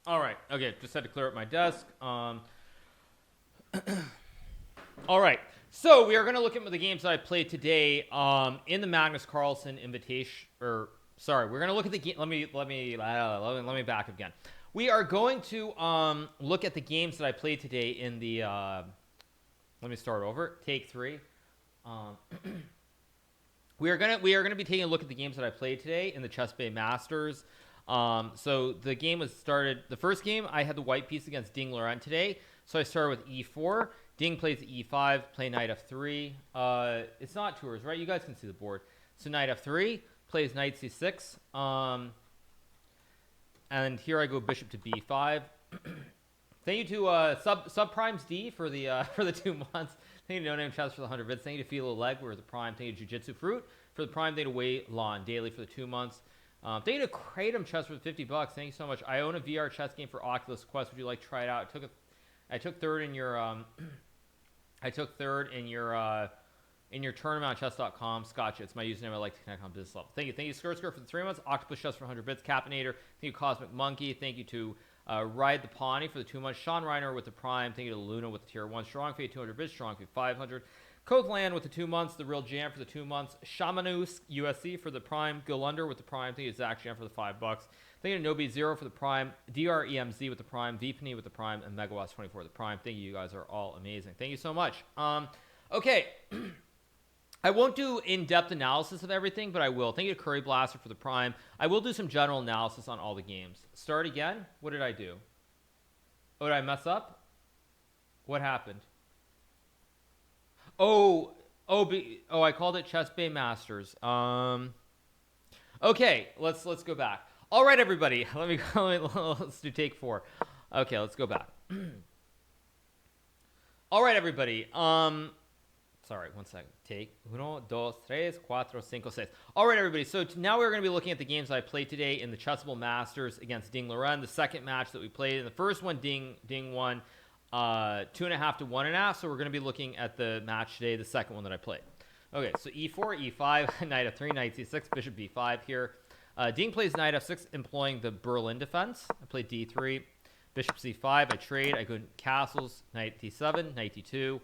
All right. Okay, just had to clear up my desk. All right. So we are going to look at the games that I played today in the Magnus Carlsen Invitation. Or sorry, we're going to look at the game. Let me back up again. We are going to look at the games that I played today in the. Let me start over. Take 3. We are gonna be taking a look at the games that I played today in the Chessable Masters. So the game was started. The first game I had the white piece against Ding Liren today. So I started with e4. Ding plays e5. Play knight f3. It's not tours, right? You guys can see the board. So knight f3 plays knight c6. And here I go bishop to b5. Thank you to subprimes D for the 2 months. Thank you to No Name Chess for the 100 bits. Thank you to Philo Leg for the prime. Thank you to Jiu-Jitsu Fruit for the prime. Thank you to Wei Lon Daily for the 2 months. Thank you to Kratom Chess for the $50. Thank you so much. I own a VR chess game for Oculus Quest. Would you like to try it out? I took third in your in your tournament on chess.com. Scotch, it's my username. I like to connect on business level. Thank you. Thank you, Skirt for the 3 months. Octopus Chess for 100 bits. Capinator. Thank you, Cosmic Monkey. Thank you to Ride the Pawnee for the 2 months. Sean Reiner with the prime. Thank you to Luna with the tier 1. Strong Fate 200 bits. Strong Fate 500. Codeland with the 2 months. The Real Jam for the 2 months. Shamanus USC for the prime. Golunder with the prime. Thank you to Zach Jam for the $5. Thank you to Nobi Zero for the prime. DREMZ with the prime. VPNE with the prime. And Megawatt 24 with the prime. Thank you. You guys are all amazing. Thank you so much. Okay. I won't do in-depth analysis of everything, but I will. Thank you to Curry Blaster for the prime. I will do some general analysis on all the games. Start again. What did I do? Oh, did I mess up? What happened? I called it Chessable Masters. Okay, let's go back. All right, everybody. Let's do take 4. Okay, let's go back. All right, everybody. Sorry, 1 second. Take 1, 2, 3, 4, 5, 6. All right, everybody. So now we're going to be looking at the games I played today in the Chessable Masters against Ding Liren. The second match that we played. In the first one, Ding won 2.5 to 1.5. So we're going to be looking at the match today, the second one that I played. Okay, so e4, e5, knight f3, knight c6, bishop b5 here. Ding plays knight f6, employing the Berlin defense. I played d3, bishop c5. I trade. I go castles, knight d7, knight d2.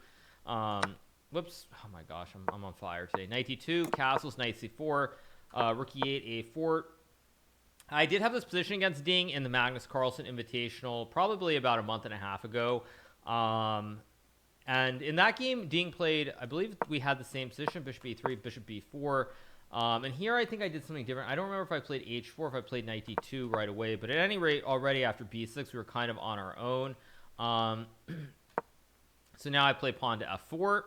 Whoops. Oh my gosh, I'm on fire today. Knight d2, castles, knight c4, rook e8, a4. I did have this position against Ding in the Magnus Carlsen Invitational probably about a month and a half ago. And in that game, Ding played, I believe we had the same position, bishop e3, bishop b4. And here I think I did something different. I don't remember if I played h4, if I played knight d2 right away. But at any rate, already after b6, we were kind of on our own. So now I play pawn to f4.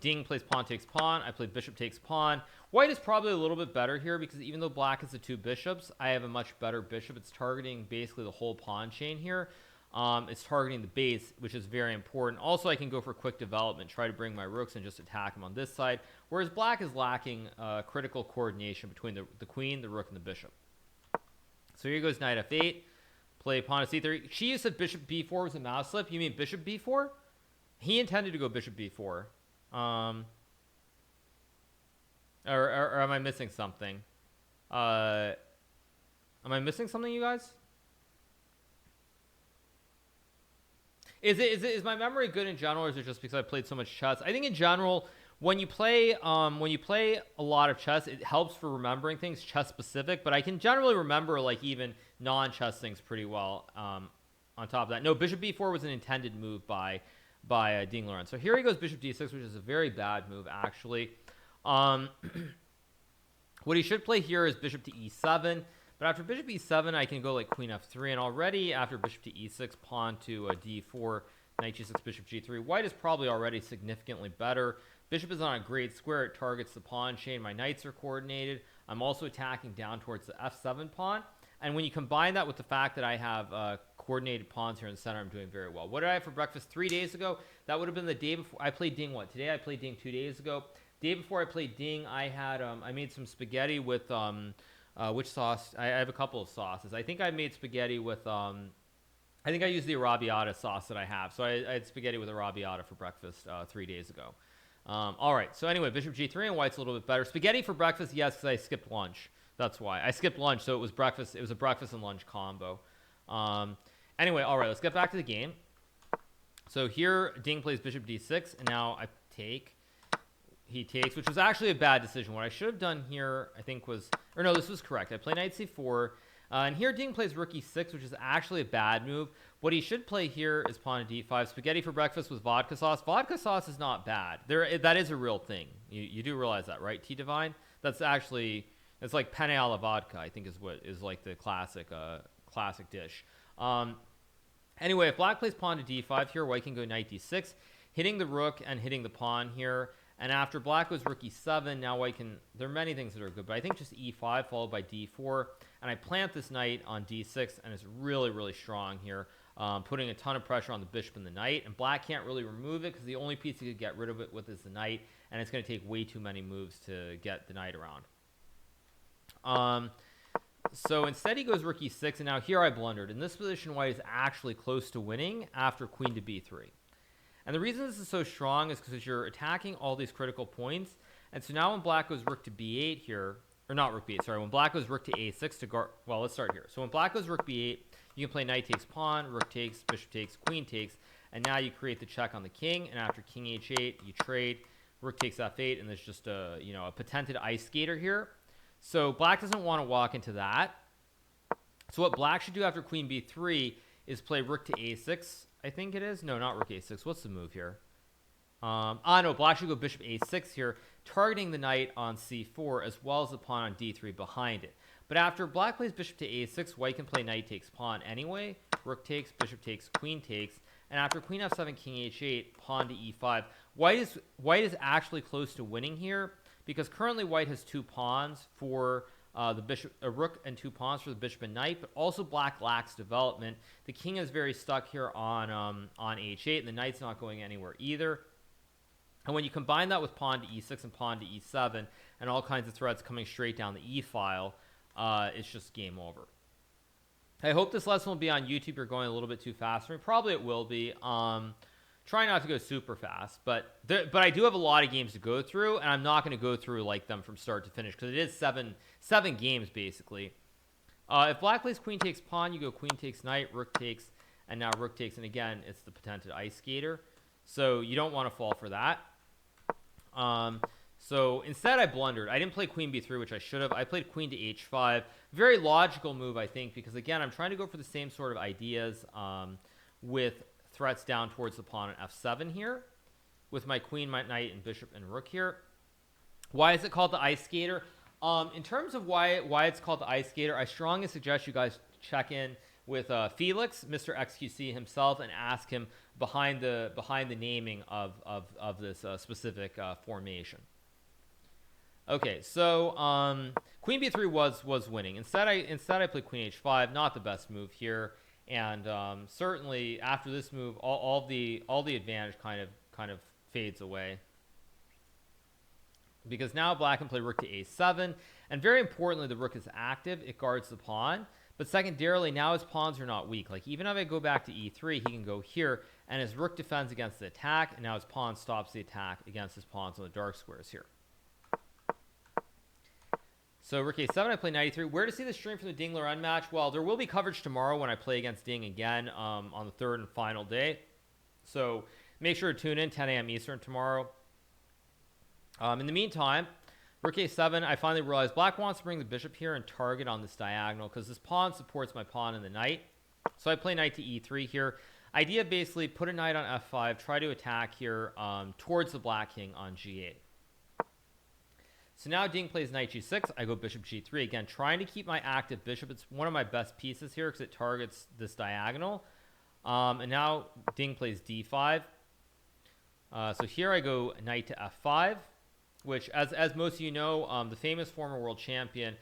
Ding plays pawn takes pawn. I played bishop takes pawn. White is probably a little bit better here because even though black is the 2 bishops, I have a much better bishop. It's targeting basically the whole pawn chain here. It's targeting the base, which is very important. Also, I can go for quick development, try to bring my rooks and just attack them on this side, whereas black is lacking critical coordination between the queen, the rook, and the bishop. So here goes knight f8. Play pawn to c3. She said bishop b4 was a mouse slip. You mean bishop b4? He intended to go bishop b4. Or am I missing something? Am I missing something, you guys? Is my memory good in general, or is it just because I played so much chess? I think in general, when you play a lot of chess, it helps for remembering things chess specific. But I can generally remember like even non-chess things pretty well. On top of that, no, bishop b4 was an intended move by Ding Liren. So here he goes bishop d6, which is a very bad move, actually. What he should play here is bishop to e7. But after bishop e7, I can go like queen f3. And already after bishop to e6, pawn to d4, knight g6, bishop g3. White is probably already significantly better. Bishop is on a great square. It targets the pawn chain. My knights are coordinated. I'm also attacking down towards the f7 pawn. And when you combine that with the fact that I have coordinated pawns here in the center, I'm doing very well. What did I have for breakfast 3 days ago? That would have been the day before. I played Ding what? Today I played Ding 2 days ago. Day before I played Ding, I had I made some spaghetti with which sauce? I have a couple of sauces. I think I made spaghetti with I think I used the arrabbiata sauce that I have. So I had spaghetti with arrabbiata for breakfast 3 days ago. All right. So anyway, bishop g3 and white's a little bit better. Spaghetti for breakfast, yes, because I skipped lunch. That's why I skipped lunch. So it was breakfast. It was a breakfast and lunch combo. Anyway, all right, let's get back to the game. So here, Ding plays bishop d6, and now I take. He takes, which was actually a bad decision. What I should have done here, I think, was... Or no, this was correct. I play knight c4, and here Ding plays rook e6, which is actually a bad move. What he should play here is pawn to d5. Spaghetti for breakfast with vodka sauce. Vodka sauce is not bad. That is a real thing. You do realize that, right, T-Divine? That's actually... It's like penne alla vodka, I think is what is like the classic dish. Anyway, if black plays pawn to d5 here, white can go knight d6, hitting the rook and hitting the pawn here. And after black goes rook e7, now white can... There are many things that are good, but I think just e5 followed by d4. And I plant this knight on d6, and it's really, really strong here, putting a ton of pressure on the bishop and the knight. And black can't really remove it because the only piece he could get rid of it with is the knight, and it's going to take way too many moves to get the knight around. So instead he goes rook e6, and now here I blundered. In this position, white is actually close to winning after queen to b3. And the reason this is so strong is because you're attacking all these critical points. And so now when black goes rook to b8 here, or not rook b8, sorry, when black goes rook to a6 to guard, well, let's start here. So when black goes rook b8, you can play knight takes pawn, rook takes, bishop takes, queen takes, and now you create the check on the king. And after king h8, you trade, rook takes f8, and there's just a, you know, a patented ice skater here. So black doesn't want to walk into that. So what black should do after queen b3 is play rook to a6, I think it is. No, not rook a6. What's the move here? No, black should go bishop a6 here, targeting the knight on c4 as well as the pawn on d3 behind it. But after black plays bishop to a6, white can play knight takes pawn anyway. Rook takes, bishop takes, queen takes. And after queen f7, king h8, pawn to e5, white is actually close to winning here, because currently white has two pawns for the bishop, a rook and two pawns for the bishop and knight, but also black lacks development. The king is very stuck here on h8, and the knight's not going anywhere either. And when you combine that with pawn to e6 and pawn to e7 and all kinds of threats coming straight down the e file, it's just game over. I hope this lesson will be on YouTube. You're going a little bit too fast for me. Probably it will be. Try not to go super fast, but I do have a lot of games to go through, and I'm not going to go through like them from start to finish because it is seven games basically. If black plays queen takes pawn, you go queen takes knight, rook takes, and now rook takes, and again it's the patented ice skater, so you don't want to fall for that. So instead I blundered. I didn't play queen b3, which I should have. I played queen to h5. Very logical move, I think, because again I'm trying to go for the same sort of ideas with threats down towards the pawn on f7 here with my queen, my knight, and bishop and rook here. Why is it called the ice skater? In terms of why it's called the ice skater, I strongly suggest you guys check in with Felix, Mr. XQC himself, and ask him behind the naming of this specific formation. Okay, so queen b3 was winning. Instead I played queen h5, not the best move here. And certainly after this move, all the advantage kind of fades away, because now black can play rook to a7, and very importantly, the rook is active. It guards the pawn, but secondarily, now his pawns are not weak. Like even if I go back to e3, he can go here, and his rook defends against the attack, and now his pawn stops the attack against his pawns on the dark squares here. So rook a7, I play knight e3. Where to see the stream from the Ding Liren match? Well, there will be coverage tomorrow when I play against Ding again on the third and final day. So make sure to tune in 10 a.m. Eastern tomorrow. In the meantime, rook a7, I finally realized black wants to bring the bishop here and target on this diagonal because this pawn supports my pawn and the knight. So I play knight to e3 here. Idea basically, put a knight on f5, try to attack here towards the black king on g8. So now Ding plays knight g6. I go bishop g3. Again, trying to keep my active bishop. It's one of my best pieces here because it targets this diagonal. And now Ding plays d5. So here I go knight to f5, which, as most of you know, the famous former world champion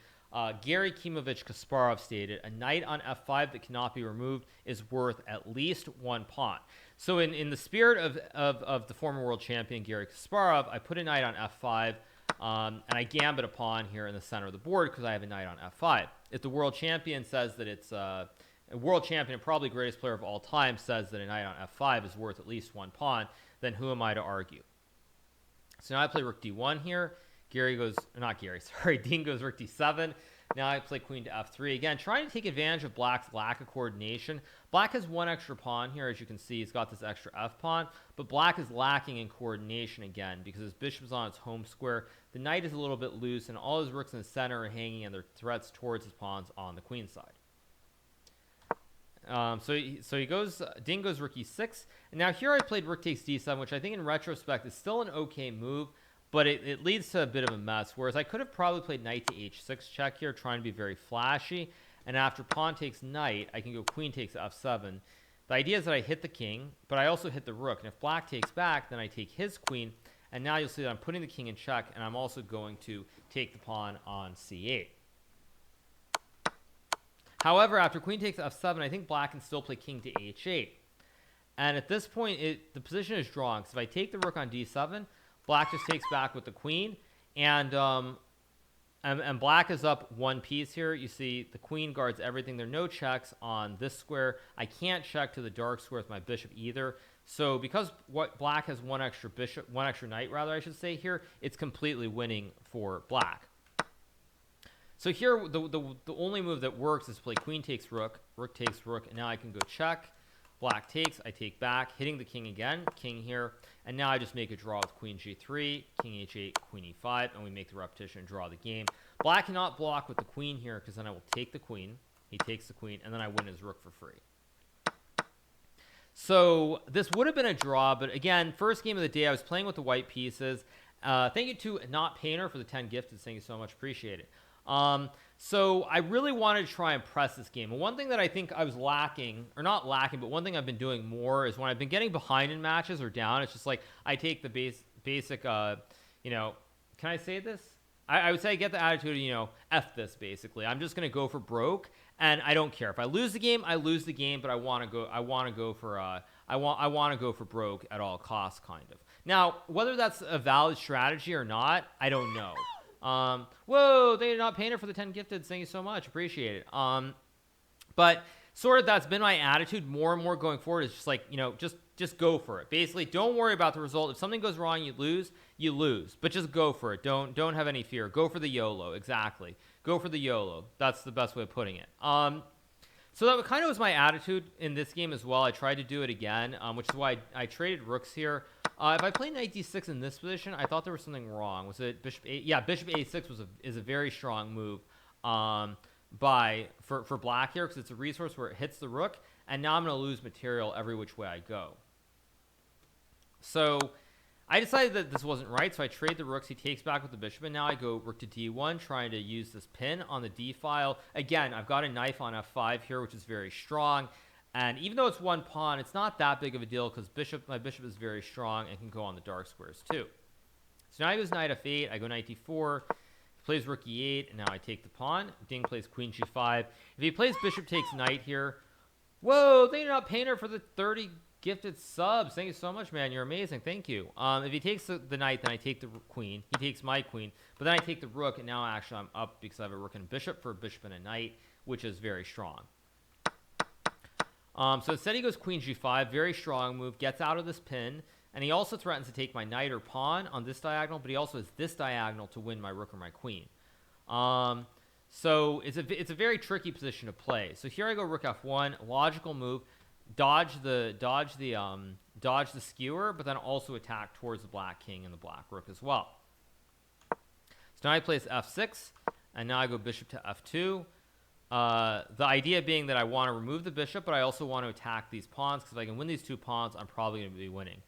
Gary Kimovich Kasparov stated, a knight on f5 that cannot be removed is worth at least one pawn. So in the spirit of the former world champion Gary Kasparov, I put a knight on f5. And I gambit a pawn here in the center of the board because I have a knight on f5. If the world champion says that it's a world champion, probably greatest player of all time, says that a knight on f5 is worth at least one pawn, then who am I to argue? So now I play rook d1 here. Ding goes rook d7. Now I play queen to f3. Again, trying to take advantage of black's lack of coordination. Black has one extra pawn here. As you can see, he's got this extra f pawn. But black is lacking in coordination again because his bishop is on its home square. The knight is a little bit loose, and all his rooks in the center are hanging, and they're threats towards his pawns on the queen side. So he goes, Ding goes rook e6. And now here I played rook takes d7, which I think in retrospect is still an okay move. But it leads to a bit of a mess, whereas I could have probably played knight to h6 check here, trying to be very flashy. And after pawn takes knight, I can go queen takes f7. The idea is that I hit the king, but I also hit the rook. And if black takes back, then I take his queen. And now you'll see that I'm putting the king in check, and I'm also going to take the pawn on c8. However, after queen takes f7, I think black can still play king to h8. And at this point, the position is drawn. Because if I take the rook on d7, black just takes back with the queen, and black is up one piece here. You see the queen guards everything. There are no checks on this square. I can't check to the dark square with my bishop either. So because black has one extra knight rather, I should say here, it's completely winning for black. So here, the only move that works is play queen takes rook, rook takes rook, and now I can go check. Black takes, I take back, hitting the king again, king here, and now I just make a draw with queen g3, king h8, queen e5, and we make the repetition and draw the game. Black cannot block with the queen here because then I will take the queen, he takes the queen, and then I win his rook for free. So this would have been a draw, but again, first game of the day, I was playing with the white pieces. Thank you to Not Painter for the 10 gifted. Thank you so much. Appreciate it. So I really wanted to try and press this game. And one thing that I think I was lacking, or not lacking, but one thing I've been doing more is when I've been getting behind in matches or down, it's just like I take the basic, can I say this? I would say I get the attitude of, F this basically. I'm just going to go for broke, and I don't care. If I lose the game, I lose the game, but I want to go for broke at all costs, kind of. Now, whether that's a valid strategy or not, I don't know. Whoa, they did not paint it for the 10 gifted. Thank you so much. Appreciate it. But sort of that's been my attitude more and more going forward, is just like, just go for it. Basically, don't worry about the result. If something goes wrong, you lose, but just go for it. Don't have any fear. Go for the YOLO. Exactly. Go for the YOLO. That's the best way of putting it. So that kind of was my attitude in this game as well. I tried to do it again, which is why I traded rooks here. If I play knight d6 in this position, I thought there was something wrong. Was it bishop a? Yeah, bishop a6 is a very strong move for black here, because it's a resource where it hits the rook, and now I'm going to lose material every which way I go. So I decided that this wasn't right, so I trade the rooks. He takes back with the bishop, and now I go rook to d1, trying to use this pin on the d file. Again, I've got a knife on f5 here, which is very strong. And even though it's one pawn, it's not that big of a deal because my bishop is very strong and can go on the dark squares too. So now he goes knight f8. I go knight d4. He plays rook e8, and now I take the pawn. Ding plays queen g5. If he plays bishop takes knight here, whoa! They did not paint her for the 30 gifted subs. Thank you so much, man. You're amazing. Thank you. If he takes the knight, then I take the queen. He takes my queen, but then I take the rook, and now actually I'm up because I have a rook and bishop for a bishop and a knight, which is very strong. So instead he goes queen g5, very strong move, gets out of this pin, and he also threatens to take my knight or pawn on this diagonal, but he also has this diagonal to win my rook or my queen. So it's a very tricky position to play. So here I go rook f1, logical move, dodge the skewer, but then also attack towards the black king and the black rook as well. So now I place f6, and now I go bishop to f2. The idea being that I want to remove the bishop, but I also want to attack these pawns, because if I can win these two pawns, I'm probably going to be winning.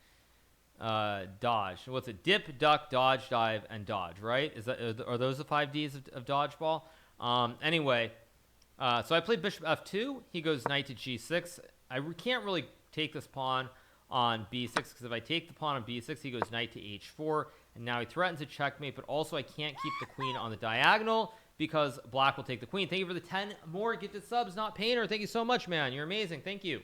Dodge. What's it? Dip, duck, dodge, dive, and dodge, right? Are those the 5 Ds of dodgeball? Anyway, so I played bishop f2. He goes knight to g6. I can't really take this pawn on b6, because if I take the pawn on b6, he goes knight to h4, and now he threatens a checkmate, but also I can't keep the queen on the diagonal, because black will take the queen. Thank you for the 10 more gifted subs, Not Painter. Thank you so much, man. You're amazing. Thank you.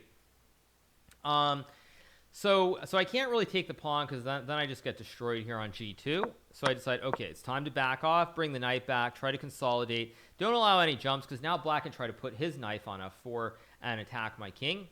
So I can't really take the pawn, because then I just get destroyed here on g2. So I decide, okay, it's time to back off, bring the knight back, try to consolidate. Don't allow any jumps, because now black can try to put his knife on f4 and attack my king.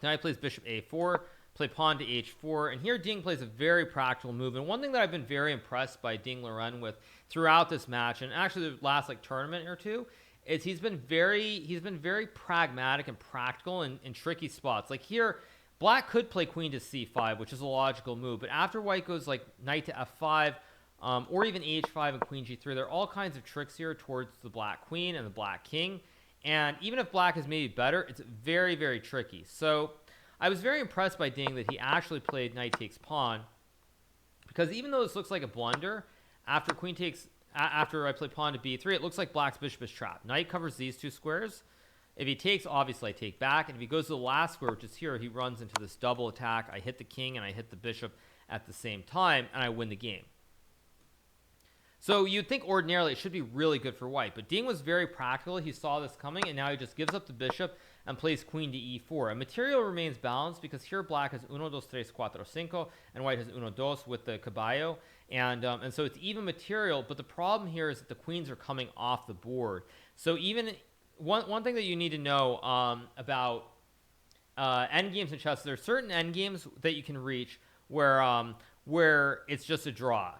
Then I plays bishop a4, play pawn to h4, and here Ding plays a very practical move. And one thing that I've been very impressed by Ding Liren with throughout this match, and actually the last like tournament or two, is he's been very pragmatic and practical in tricky spots. Like here, black could play queen to c5, which is a logical move, but after white goes like knight to f5, or even h5 and queen g3, there are all kinds of tricks here towards the black queen and the black king. And even if black is maybe better, it's very tricky. So I was very impressed by Ding that he actually played knight takes pawn, because even though this looks like a blunder, after queen takes, after I play pawn to b3, it looks like black's bishop is trapped. Knight covers these two squares. If he takes, obviously I take back, and if he goes to the last square, which is here, he runs into this double attack. I hit the king and I hit the bishop at the same time, and I win the game. So you'd think ordinarily it should be really good for white, but Ding was very practical. He saw this coming, and now he just gives up the bishop and plays queen to e4. And material remains balanced because here black has 1, 2, 3, 4, 5, and white has 1, 2 with the caballo. And so it's even material, but the problem here is that the queens are coming off the board. So even one thing that you need to know about endgames in chess, there are certain endgames that you can reach where it's just a draw.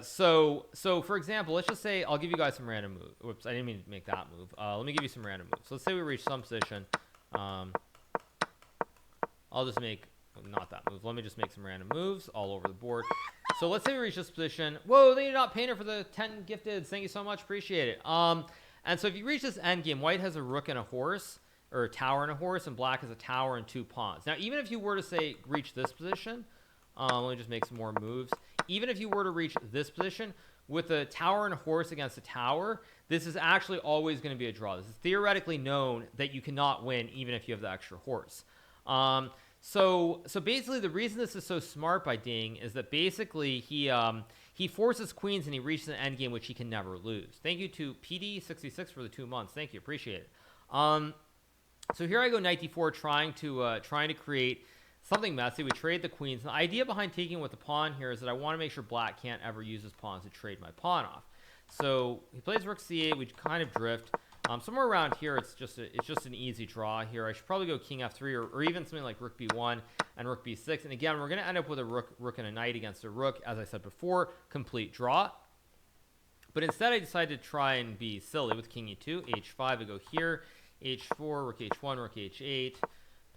So for example, let's just say I'll give you guys some random moves. Whoops, I didn't mean to make that move. Let me give you some random moves. So let's say we reach some position. I'll just make not that move. Let me just make some random moves all over the board. So let's say we reach this position. Whoa, thank you, not Painter, for the 10 gifteds. Thank you so much. Appreciate it. And so if you reach this endgame, white has a rook and a horse, or a tower and a horse, and black has a tower and 2 pawns. Now, even if you were to say reach this position, let me just make some more moves. Even if you were to reach this position with a tower and a horse against a tower, this is actually always going to be a draw. This is theoretically known that you cannot win even if you have the extra horse. So basically the reason this is so smart by Ding is that basically he forces queens and he reaches an endgame which he can never lose. Thank you to PD66 for the 2 months. Thank you, appreciate it. So here I go knight d4, trying to create something messy. We trade the queens. The idea behind taking with the pawn here is that I want to make sure black can't ever use his pawns to trade my pawn off. So he plays rook c8. We kind of drift. Somewhere around here, it's just an easy draw here. I should probably go king f3 or even something like rook b1 and rook b6. And again, we're going to end up with a rook and a knight against a rook. As I said before, complete draw. But instead, I decided to try and be silly with king e2, h5. I go here, h4, rook h1, rook h8.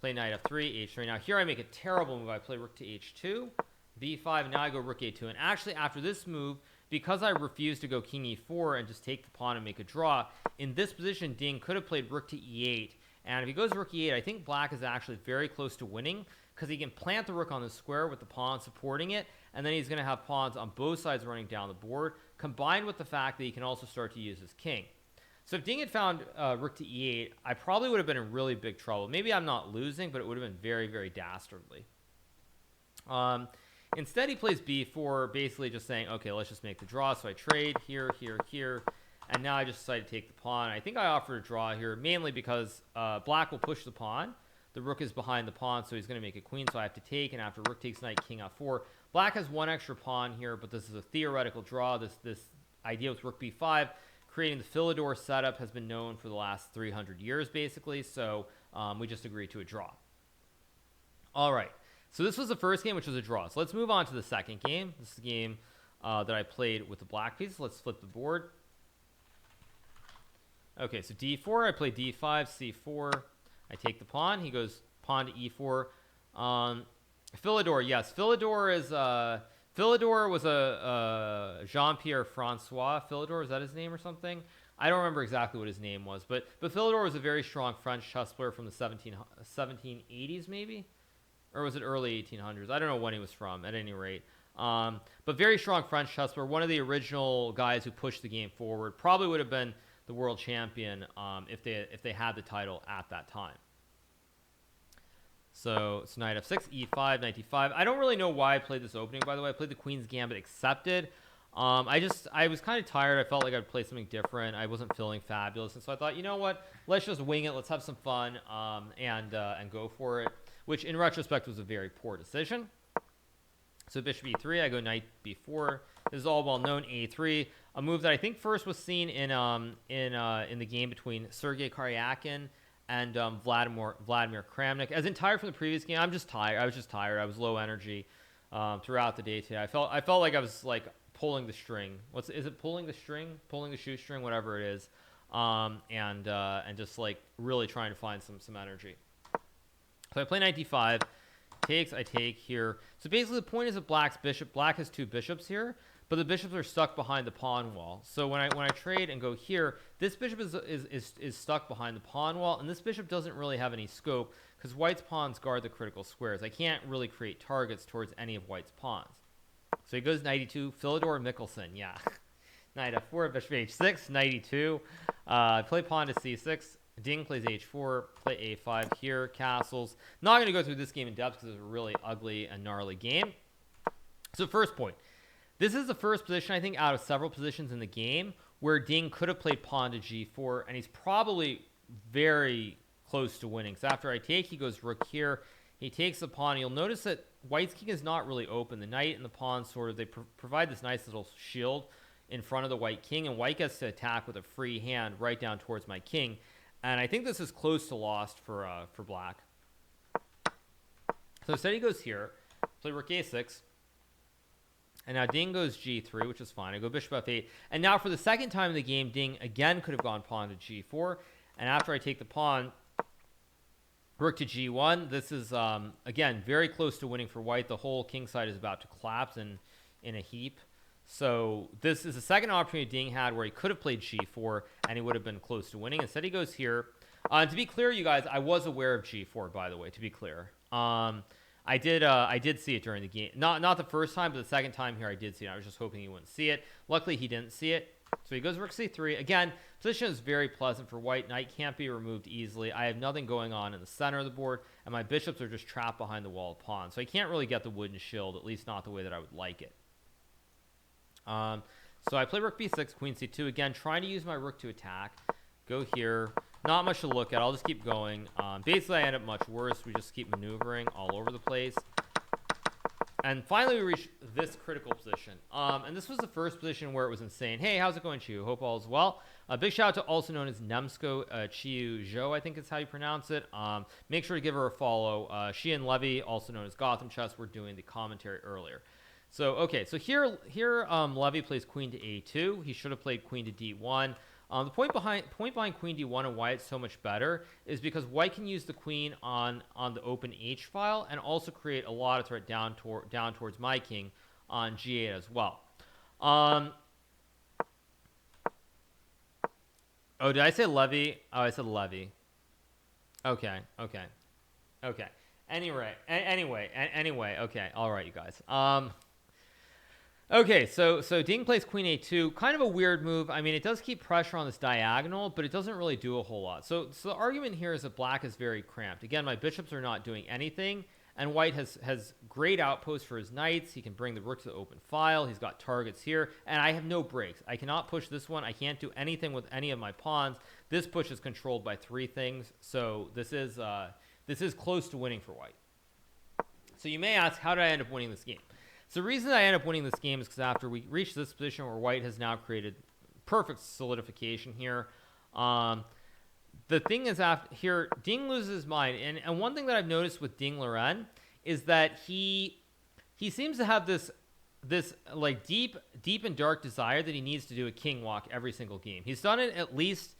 Play knight f3, h3. Now here I make a terrible move. I play rook to h2, b5, and now I go rook a2. And actually after this move, because I refuse to go king e4 and just take the pawn and make a draw, in this position Ding could have played rook to e8. And if he goes rook e8, I think black is actually very close to winning because he can plant the rook on the square with the pawn supporting it, and then he's going to have pawns on both sides running down the board, combined with the fact that he can also start to use his king. So if Ding had found rook to e8, I probably would have been in really big trouble. Maybe I'm not losing, but it would have been very dastardly. Instead, he plays b4, basically just saying, okay, let's just make the draw. So I trade here, and now I just decided to take the pawn. I think I offered a draw here, mainly because black will push the pawn. The rook is behind the pawn, so he's going to make a queen, so I have to take, and after rook takes knight, king f4. Black has one extra pawn here, but this is a theoretical draw. This idea with rook b5, creating the Philidor setup, has been known for the last 300 years, basically. So we just agreed to a draw. All right. So this was the first game, which was a draw. So let's move on to the second game. This is a game that I played with the black piece. Let's flip the board. Okay, so d4. I play d5, c4. I take the pawn. He goes pawn to e4. Philidor, yes. Philidor was a Jean-Pierre Francois Philidor. Is that his name or something? I don't remember exactly what his name was. But Philidor was a very strong French chess player from the 1780s, maybe? Or was it early 1800s? I don't know when he was from, at any rate. But very strong French chess player. One of the original guys who pushed the game forward. Probably would have been the world champion if they had the title at that time. So it's knight f6, e5, knight d5. I don't really know why I played this opening, by the way. I played the Queen's Gambit accepted. I was kind of tired. I felt like I'd play something different. I wasn't feeling fabulous. And so I thought, you know what? Let's just wing it. Let's have some fun and go for it, which in retrospect was a very poor decision. So bishop e3, I go knight b4. This is all well known. a3, a move that I think first was seen in the game between Sergei Karyakin and Vladimir Kramnik. As in tired from the previous game, I'm just tired. I was just tired. I was low energy throughout the day today. I felt like I was like pulling the string. Is it pulling the string? Pulling the shoestring, whatever it is. And just like really trying to find some energy. So I play knight d5. I take here. So basically the point is that black has 2 bishops here, but the bishops are stuck behind the pawn wall. So when I trade and go here, this bishop is stuck behind the pawn wall, and this bishop doesn't really have any scope because white's pawns guard the critical squares. I can't really create targets towards any of white's pawns. So he goes knight e2, Philidor Mickelson, yeah. Knight f4, bishop h6, knight e2. Play pawn to c6. Ding plays h4, play a5 here, castles. Not going to go through this game in depth because it's a really ugly and gnarly game. So first point. This is the first position, I think, out of several positions in the game where Ding could have played pawn to g4, and he's probably very close to winning. So after I take, he goes rook here. He takes the pawn. You'll notice that white's king is not really open. The knight and the pawn they provide this nice little shield in front of the white king, and white gets to attack with a free hand right down towards my king. And I think this is close to lost for black. So instead he goes here, play rook a6, and now Ding goes g3, which is fine. I go bishop f8, and now for the second time in the game, Ding again could have gone pawn to g4, and after I take the pawn, rook to g1. This is again very close to winning for white. The whole king side is about to collapse in a heap. So this is the second opportunity Ding had where he could have played g4 and he would have been close to winning. Instead he goes here. To be clear, you guys, I was aware of g4, by the way, to be clear. I did see it during the game. Not the first time, but the second time here I did see it. I was just hoping he wouldn't see it. Luckily he didn't see it. So he goes rook c3. Again, position is very pleasant for white. Knight can't be removed easily. I have nothing going on in the center of the board, and my bishops are just trapped behind the wall of pawns. So I can't really get the wooden shield, at least not the way that I would like it. So I play rook b6, queen c2. Again, trying to use my rook to attack. Go here. Not much to look at. I'll just keep going. Basically, I end up much worse. We just keep maneuvering all over the place. And finally, we reach this critical position. And this was the first position where it was insane. Hey, how's it going, Chiu? Hope all is well. A big shout out to also known as Nemsko Chiu Zhou, I think is how you pronounce it. Make sure to give her a follow. She and Levy, also known as Gotham Chess, were doing the commentary earlier. So, okay, so here Levy plays queen to a2. He should have played queen to d1. The point behind queen d1 and why it's so much better is because white can use the queen on the open h file and also create a lot of threat down towards my king on g8 as well. Oh, did I say Levy? Oh, I said Levy. Okay. Anyway. Okay. All right, you guys. Okay, so Ding plays queen a2, kind of a weird move. I mean, it does keep pressure on this diagonal, but it doesn't really do a whole lot. So the argument here is that black is very cramped. Again, my bishops are not doing anything, and white has great outposts for his knights. He can bring the rook to the open file. He's got targets here, and I have no breaks. I cannot push this one. I can't do anything with any of my pawns. This push is controlled by 3 things, so this is close to winning for white. So you may ask, how did I end up winning this game? So the reason I end up winning this game is because after we reach this position where white has now created perfect solidification here, the thing is after here, Ding loses his mind. And one thing that I've noticed with Ding Liren is that he seems to have this like deep and dark desire that he needs to do a king walk every single game. He's done it at least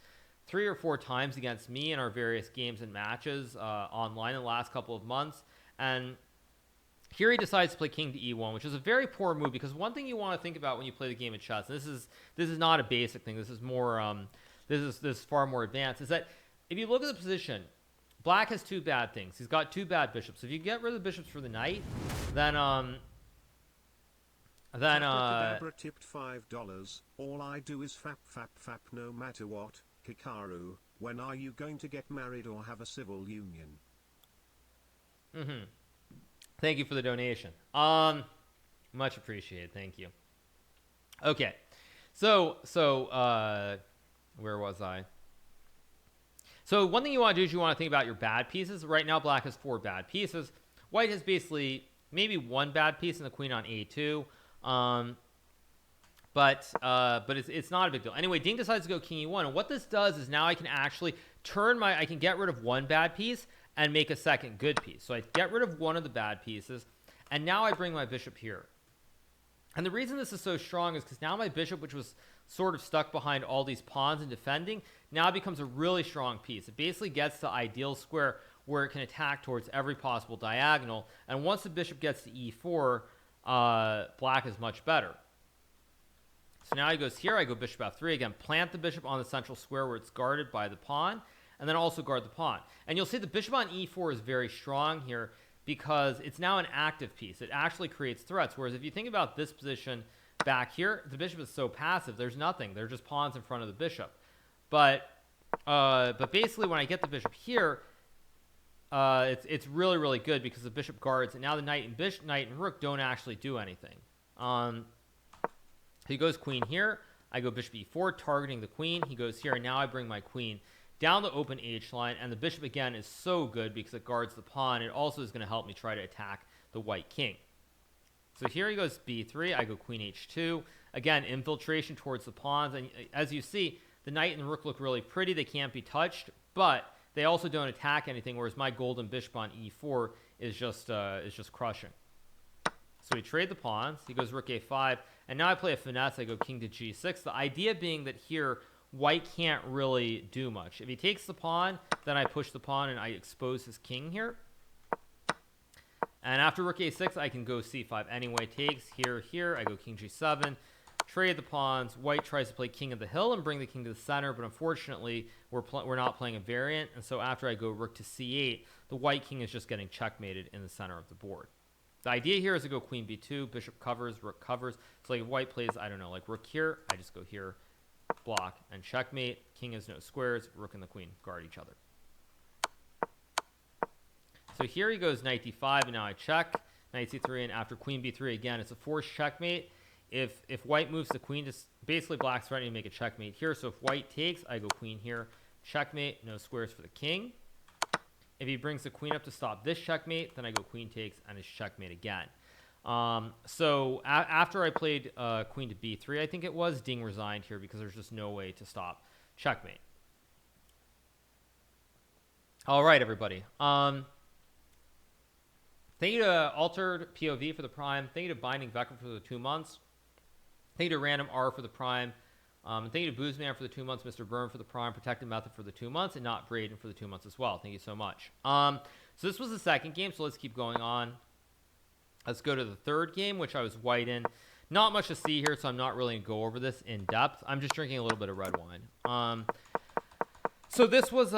3 or 4 times against me in our various games and matches online in the last couple of months. And here he decides to play king to e1, which is a very poor move because one thing you want to think about when you play the game of chess, and this is not a basic thing, this is more this is far more advanced, is that if you look at the position, black has 2 bad things. He's got 2 bad bishops. If you get rid of the bishops for the knight, then tipped $5. All I do is fap no matter what. Hikaru, when are you going to get married or have a civil union? Thank you for the donation. Much appreciated. Thank you. Okay. So where was I? So one thing you want to do is you want to think about your bad pieces. Right now, black has 4 bad pieces. White has basically maybe 1 bad piece and the queen on a2. But it's not a big deal. Anyway, Ding decides to go king e1. And what this does is now I can actually I can get rid of one bad piece and make a second good piece. So I get rid of one of the bad pieces, and now I bring my bishop here. And the reason this is so strong is because now my bishop, which was sort of stuck behind all these pawns and defending, now becomes a really strong piece. It basically gets the ideal square where it can attack towards every possible diagonal. And once the bishop gets to e4, black is much better. So now he goes here. I go bishop f3. Again, plant the bishop on the central square where it's guarded by the pawn, and then also guard the pawn. And you'll see the bishop on e4 is very strong here because it's now an active piece. It actually creates threats. Whereas if you think about this position back here, the bishop is so passive. There's nothing. They're just pawns in front of the bishop. But basically when I get the bishop here, it's really, really good because the bishop guards, and now the knight and rook don't actually do anything. He goes queen here. I go bishop e4, targeting the queen. He goes here, and now I bring my queen down the open H line, and the bishop again is so good because it guards the pawn. It also is going to help me try to attack the white king. So here he goes b3. I go queen h2. Again, infiltration towards the pawns, and as you see, the knight and the rook look really pretty. They can't be touched, but they also don't attack anything, whereas my golden bishop on e4 is just crushing. So we trade the pawns. He goes rook a5, and now I play a finesse. I go king to g6. The idea being that here, white can't really do much. If he takes the pawn, then I push the pawn and I expose his king here. And after rook a6, I can go c5 anyway. Takes here. I go king g7. Trade the pawns. White tries to play king of the hill and bring the king to the center, but unfortunately, we're not playing a variant. And so after I go rook to c8, the white king is just getting checkmated in the center of the board. The idea here is to go queen b2, bishop covers, rook covers. So like if white plays, I don't know, like rook here, I just go here, block, and checkmate. King has no squares. Rook and the queen guard each other. So here he goes knight d5, and now I check. Knight c3, and after queen b3, again, it's a forced checkmate. If white moves the queen, just basically black's threatening to make a checkmate here. So if white takes, I go queen here, checkmate, no squares for the king. If he brings the queen up to stop this checkmate, then I go queen takes, and it's checkmate again. So after I played queen to b3, I think it was, Ding resigned here because there's just no way to stop checkmate. All right, everybody. Thank you to Altered POV for the Prime. Thank you to Binding Vector for the 2 months. Thank you to Random R for the Prime. And thank you to Boozman for the 2 months, Mr. Byrne for the Prime, Protected Method for the 2 months, and Not Braden for the 2 months as well. Thank you so much. So this was the second game, so let's keep going on. Let's go to the third game, which I was white in. Not much to see here, so I'm not really going to go over this in depth. I'm just drinking a little bit of red wine. So this was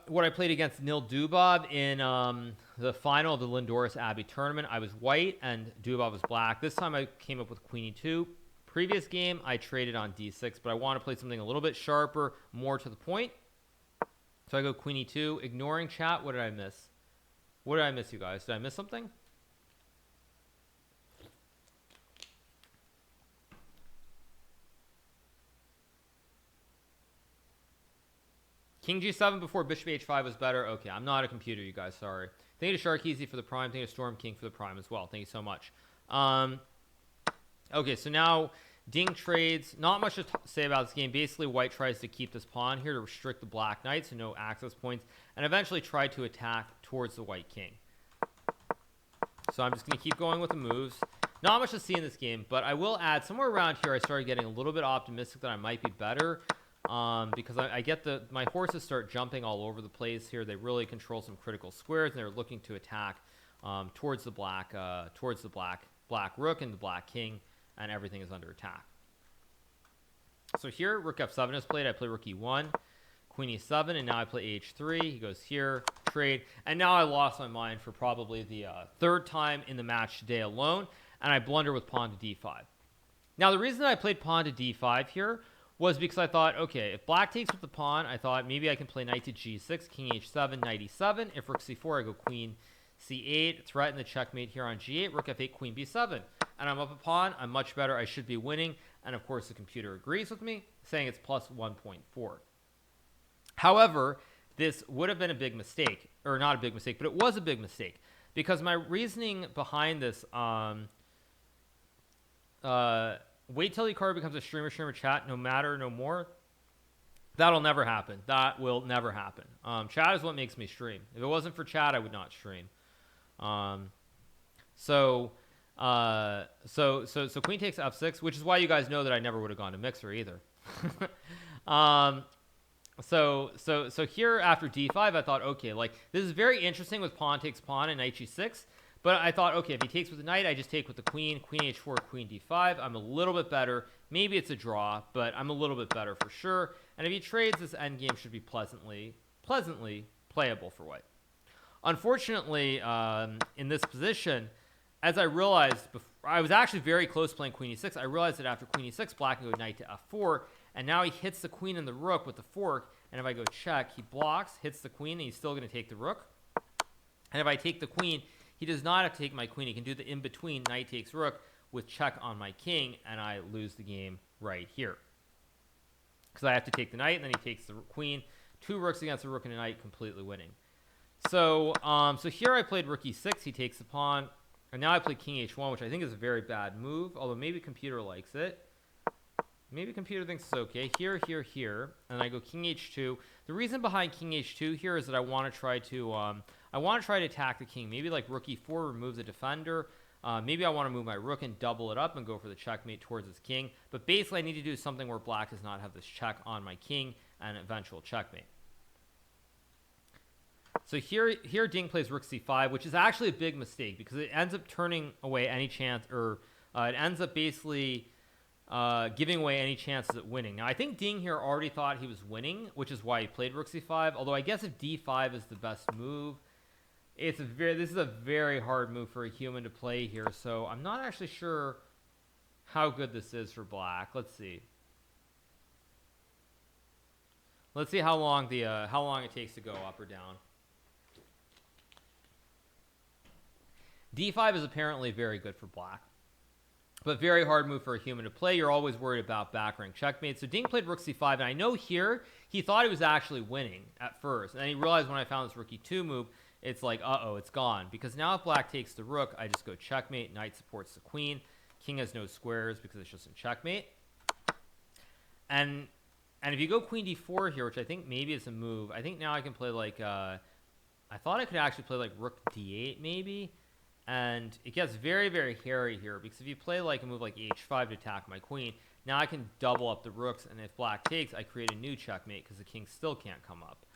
what I played against Nil Dubov in the final of the Lindorus Abbey tournament. I was white, and Dubov was black. This time I came up with queen e2. Previous game, I traded on d6, but I want to play something a little bit sharper, more to the point. So I go queen e2, ignoring chat. What did I miss? What did I miss, you guys? Did I miss something? King g7 before bishop h5 was better. Okay, I'm not a computer, you guys. Sorry. Thank you to Sharkeezy for the Prime. Thank you to Storm King for the Prime as well. Thank you so much. Okay, so now Ding trades. Not much to say about this game. Basically, white tries to keep this pawn here to restrict the black knight, so no access points, and eventually try to attack towards the white king. So I'm just going to keep going with the moves. Not much to see in this game, but I will add somewhere around here I started getting a little bit optimistic that I might be better. Because I get my horses start jumping all over the place here. They really control some critical squares, and they're looking to attack towards the black rook and the black king, and everything is under attack. So here, rook f7 is played. I play rook e1, queen e7, and now I play h3. He goes here, trade, and now I lost my mind for probably the third time in the match today alone, and I blunder with pawn to d5. Now, the reason I played pawn to d5 here was because I thought, okay, if black takes with the pawn, I thought maybe I can play knight to g6, king h7, knight e7. If rook c4, I go queen c8, threaten the checkmate here on g8, rook f8, queen b7. And I'm up a pawn. I'm much better. I should be winning. And, of course, the computer agrees with me, saying it's plus 1.4. However, this would have been a big mistake. Or not a big mistake, but it was a big mistake. Because my reasoning behind this, wait till Hikaru becomes a streamer chat, no matter, no more. That'll never happen. That will never happen. Chat is what makes me stream. If it wasn't for chat, I would not stream. So queen takes f6, which is why you guys know that I never would have gone to mixer either. So here after d5, I thought, okay, like this is very interesting with pawn takes pawn and knight g6. But I thought, okay, if he takes with the knight, I just take with the queen, queen h4, queen d5. I'm a little bit better. Maybe it's a draw, but I'm a little bit better for sure. And if he trades, this endgame should be pleasantly playable for white. Unfortunately, in this position, as I realized, I was actually very close playing queen e6. I realized that after queen e6, black can go knight to f4, and now he hits the queen and the rook with the fork. And if I go check, he blocks, hits the queen, and he's still going to take the rook. And if I take the queen, he does not have to take my queen. He can do the in-between knight takes rook with check on my king, and I lose the game right here. Because I have to take the knight, and then he takes the queen. 2 rooks against a rook and a knight, completely winning. So here I played rook e6. He takes the pawn. And now I play king h1, which I think is a very bad move, although maybe computer likes it. Maybe computer thinks it's okay. Here, here, here. And I go king h2. The reason behind king h2 here is that I want to try to attack the king. Maybe like rook e4, remove the defender. Maybe I want to move my rook and double it up and go for the checkmate towards his king. But basically, I need to do something where black does not have this check on my king and eventual checkmate. So here Ding plays rook c5, which is actually a big mistake because it ends up turning away any chance, or it ends up basically giving away any chances at winning. Now, I think Ding here already thought he was winning, which is why he played rook c5. Although I guess if d5 is the best move, this is a very hard move for a human to play here. So I'm not actually sure how good this is for black. Let's see. Let's see how long it takes to go up or down. d5 is apparently very good for black, but very hard move for a human to play. You're always worried about back rank checkmate. So Ding played rook c5, and I know here he thought he was actually winning at first, and then he realized when I found this rook e2 move, it's like, uh-oh, it's gone. Because now if black takes the rook, I just go checkmate, knight supports the queen, king has no squares because it's just in checkmate. And if you go queen d4 here, which I think maybe is a move, I think now I can play like, I thought I could actually play like rook d8 maybe. And it gets very, very hairy here because if you play like a move like h5 to attack my queen, now I can double up the rooks, and if black takes, I create a new checkmate because the king still can't come up.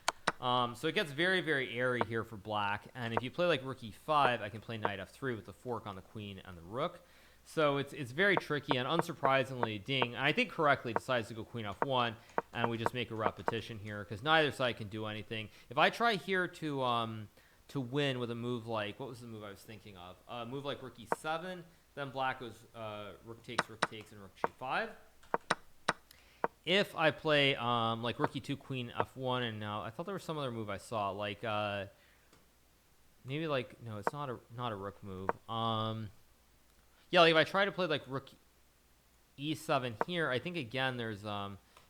So it gets very, very airy here for black. And if you play like rook e5, I can play knight f3 with the fork on the queen and the rook. So it's very tricky, and unsurprisingly, Ding, and I think correctly, decides to go queen f1, and we just make a repetition here because neither side can do anything. If I try here to win with a move like, what was the move I was thinking of? A move like rook e7, then black goes rook takes, and rook g5. If I play like rook e2, queen f1, and now I thought there was some other move I saw, like maybe like, no, it's not a rook move. Yeah, like if I try to play like rook e7 here, I think again there's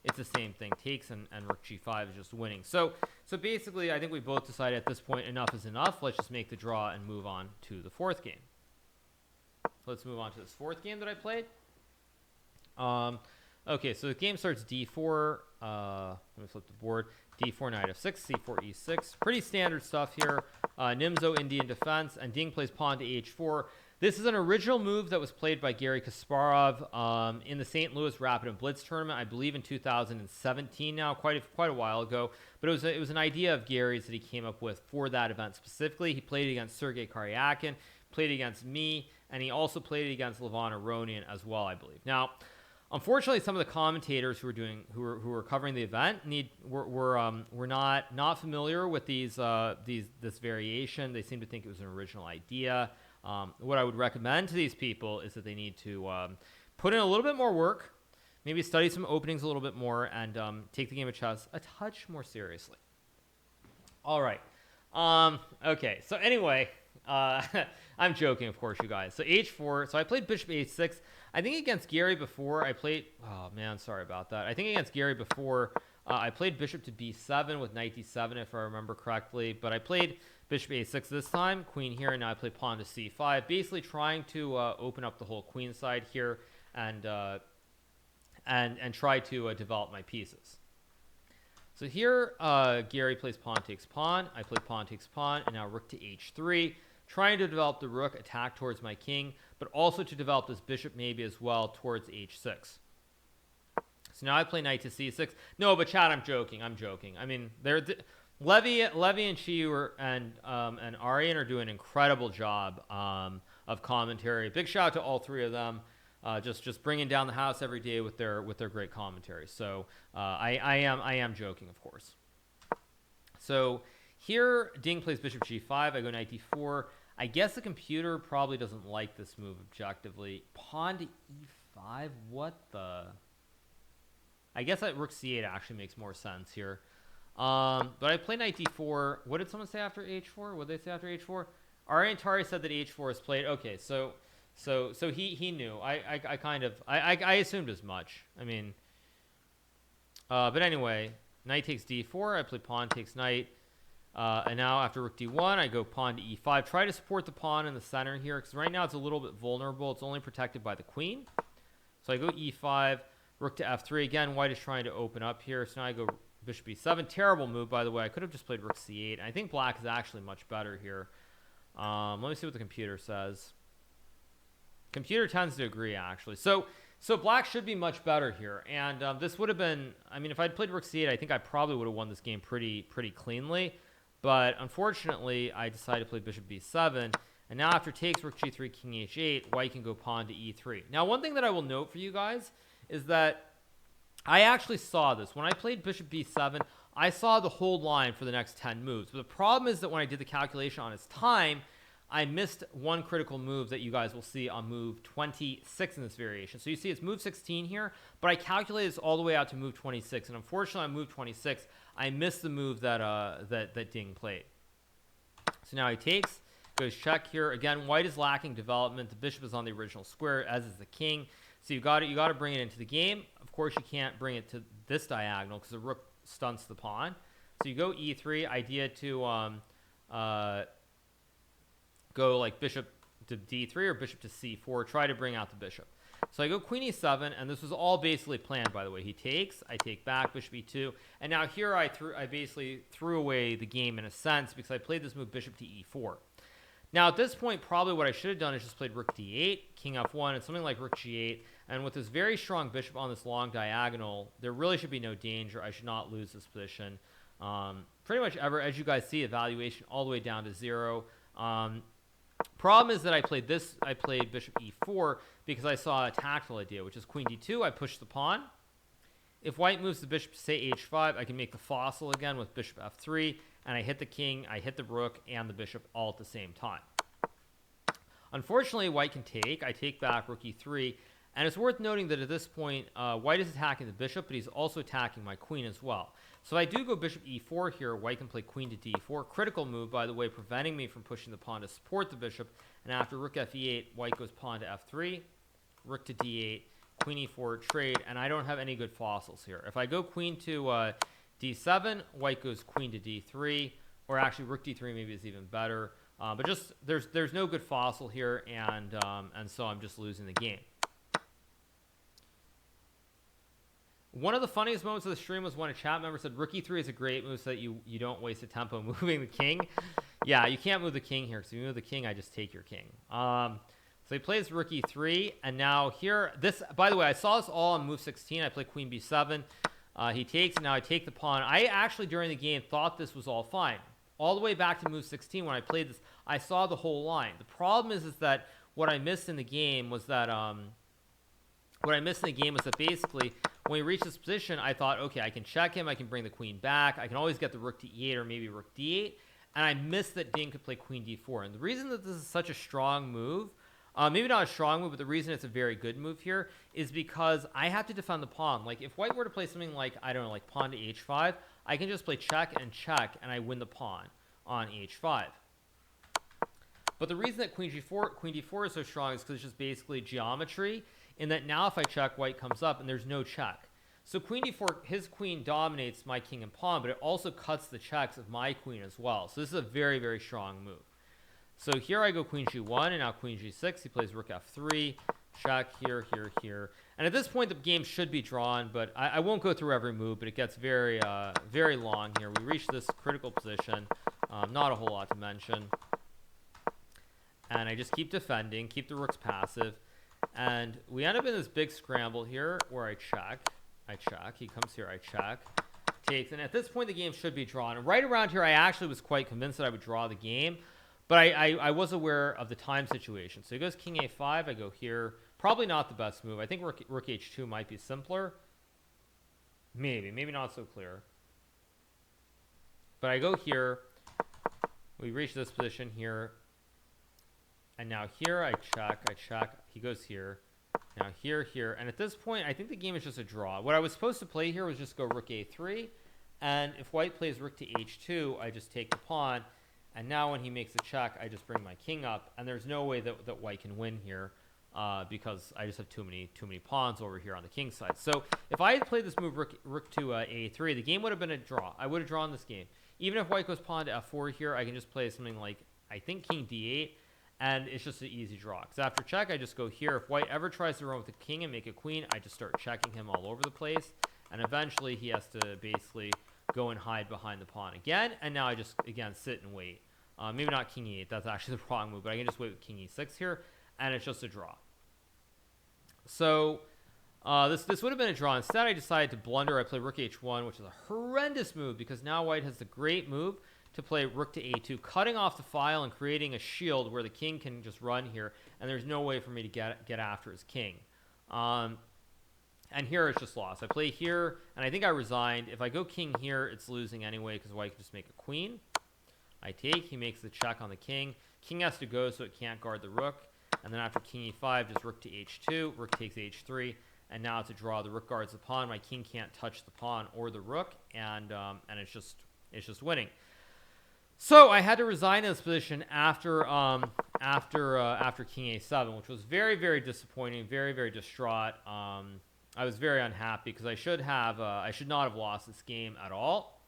it's the same thing. Takes and rook g5 is just winning. So basically, I think we both decided at this point enough is enough. Let's just make the draw and move on to the fourth game. Let's move on to this fourth game that I played. Okay, so the game starts d4. Let me flip the board. d4, knight f6, c4, e6. Pretty standard stuff here. Nimzo, Indian defense, and Ding plays pawn to h4. This is an original move that was played by Garry Kasparov in the St. Louis Rapid and Blitz tournament, I believe in 2017 now, quite a while ago. But it was an idea of Gary's that he came up with for that event specifically. He played it against Sergei Karyakin, played it against me, and he also played it against Levon Aronian as well, I believe. Now, unfortunately, some of the commentators who were covering the event were not familiar with this variation. They seem to think it was an original idea. What I would recommend to these people is that they need to put in a little bit more work, maybe study some openings a little bit more, and take the game of chess a touch more seriously. All right. Okay. So anyway, I'm joking, of course, you guys. So h4. So I played bishop h6. I think against Gary before I played. Oh man, sorry about that. I think against Gary before I played bishop to b7 with knight d7, if I remember correctly. But I played bishop a6 this time, queen here, and now I play pawn to c5, basically trying to open up the whole queen side here and try to develop my pieces. So here, Gary plays pawn takes pawn. I play pawn takes pawn, and now rook to h3, trying to develop the rook attack towards my king, but also to develop this bishop maybe as well towards h6. So now I play knight to c6. No, but Chad, I'm joking. I'm joking. I mean, Levy and Chiyu and Arian are doing an incredible job of commentary. Big shout out to all three of them. Just bringing down the house every day with their great commentary. So I am joking, of course. So here Ding plays bishop g5. I go knight d4. I guess the computer probably doesn't like this move objectively. Pawn to e5. What the? I guess that rook c8 actually makes more sense here. But I play knight d4. What did someone say after h4? What did they say after h4? Arian Tari said that h4 is played. Okay, so he knew. I assumed as much. I mean, but anyway, knight takes d4. I play pawn takes knight, and now after rook d1, I go pawn to e5. Try to support the pawn in the center here because right now it's a little bit vulnerable. It's only protected by the queen. So I go e5, rook to f3. Again, white is trying to open up here. So now I go bishop e7. Terrible move, by the way. I could have just played rook c8. I think black is actually much better here. Let me see what the computer says. Computer tends to agree, actually. So black should be much better here. And this would have been, I mean, if I'd played rook c8, I think I probably would have won this game pretty cleanly. But unfortunately, I decided to play bishop b7. And now after takes rook g3, king h8, white can go pawn to e3. Now, one thing that I will note for you guys is that I actually saw this. When I played bishop b7, I saw the whole line for the next 10 moves. But the problem is that when I did the calculation on its time, I missed one critical move that you guys will see on move 26 in this variation. So you see it's move 16 here, but I calculated this all the way out to move 26. And unfortunately, on move 26, I missed the move that Ding played. So now he takes, goes check here. Again, white is lacking development. The bishop is on the original square, as is the king. So you got to bring it into the game. Of course, you can't bring it to this diagonal because the rook stunts the pawn. So you go e3. Idea to go like bishop to d3 or bishop to c4. Try to bring out the bishop. So I go queen e7, and this was all basically planned, by the way. He takes, I take back, bishop e2, and now here I basically threw away the game in a sense because I played this move bishop to e4. Now at this point, probably what I should have done is just played rook d8, king f1, and something like rook g8. And with this very strong bishop on this long diagonal, there really should be no danger. I should not lose this position. Pretty much ever, as you guys see, evaluation all the way down to 0. Problem is that I played bishop e4 because I saw a tactile idea, which is queen d2. I push the pawn. If white moves the bishop to say h5, I can make the fossil again with bishop f3, and I hit the king, I hit the rook, and the bishop all at the same time. Unfortunately, white can take. I take back rook e3, and it's worth noting that at this point, white is attacking the bishop, but he's also attacking my queen as well. So I do go bishop e4 here. White can play queen to d4. Critical move, by the way, preventing me from pushing the pawn to support the bishop. And after rook f8, white goes pawn to f3, rook to d8, queen e4 trade, and I don't have any good fossils here. If I go queen to d7, white goes queen to d3, or actually rook d3 maybe is even better. But just there's no good fossil here, and so I'm just losing the game. One of the funniest moments of the stream was when a chat member said rook e3 is a great move so that you don't waste a tempo moving the king. Yeah, you can't move the king here because if you move the king, I just take your king. So he plays rook e3, and now here, this, by the way, I saw this all on move 16. I play queen b7. He takes, and now I take the pawn. I actually, during the game, thought this was all fine. All the way back to move 16 when I played this, I saw the whole line. The problem is that what I missed in the game was that basically when we reached this position, I thought, okay, I can check him, I can bring the queen back, I can always get the rook to e8 or maybe rook d8, and I missed that Ding could play queen d4. And the reason that this is such a strong move, maybe not a strong move, but the reason it's a very good move here is because I have to defend the pawn. Like if white were to play something like, I don't know, like pawn to h5, I can just play check, and I win the pawn on h5. But the reason that queen d4 is so strong is because it's just basically geometry, in that now if I check, white comes up and there's no check. So queen d4, his queen dominates my king and pawn, but it also cuts the checks of my queen as well. So this is a very, very strong move. So here I go queen g1, and now queen g6. He plays rook f3, check here, here, here. And at this point, the game should be drawn, but I won't go through every move, but it gets very, very long here. We reach this critical position. Not a whole lot to mention. And I just keep defending, keep the rooks passive. And we end up in this big scramble here where I check. He comes here, I check. Takes. And at this point, the game should be drawn. And right around here, I actually was quite convinced that I would draw the game. But I was aware of the time situation. So he goes king a5. I go here. Probably not the best move. I think rook h2 might be simpler. Maybe not so clear. But I go here. We reach this position here. And now here I check. He goes here. Now here. And at this point, I think the game is just a draw. What I was supposed to play here was just go rook a3. And if white plays rook to h2, I just take the pawn. And now when he makes a check, I just bring my king up. And there's no way that white can win here. Because I just have too many pawns over here on the king side. So if I had played this move rook to a3, the game would have been a draw. I would have drawn this game. Even if white goes pawn to f4 here, I can just play something like, I think king d8, and it's just an easy draw. Because after check, I just go here. If white ever tries to run with the king and make a queen, I just start checking him all over the place. And eventually he has to basically go and hide behind the pawn again. And now I just, again, sit and wait. Maybe not king e8. That's actually the wrong move. But I can just wait with king e6 here. And it's just a draw. So this would have been a draw. Instead, I decided to blunder. I play rook h1, which is a horrendous move because now white has the great move to play rook to a2, cutting off the file and creating a shield where the king can just run here, and there's no way for me to get after his king. And here it's just lost. I play here, and I think I resigned. If I go king here, it's losing anyway because white can just make a queen. I take. He makes the check on the king. King has to go so it can't guard the rook. And then after king e5, just rook to h2, rook takes h3, and now it's a draw. The rook guards the pawn. My king can't touch the pawn or the rook, and it's just winning. So I had to resign in this position after king a7, which was very, very disappointing, very, very distraught. I was very unhappy because I should not have lost this game at all.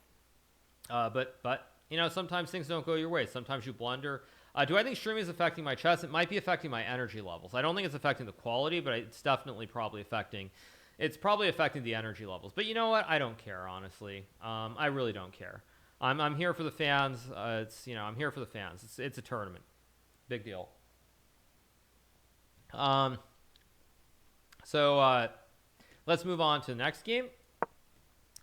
But you know, sometimes things don't go your way. Sometimes you blunder. Do I think streaming is affecting my chess? It might be affecting my energy levels. I don't think it's affecting the quality, but it's definitely probably affecting the energy levels. But you know what? I don't care, honestly. I really don't care. I'm here for the fans. I'm here for the fans. It's a tournament. Big deal. So let's move on to the next game,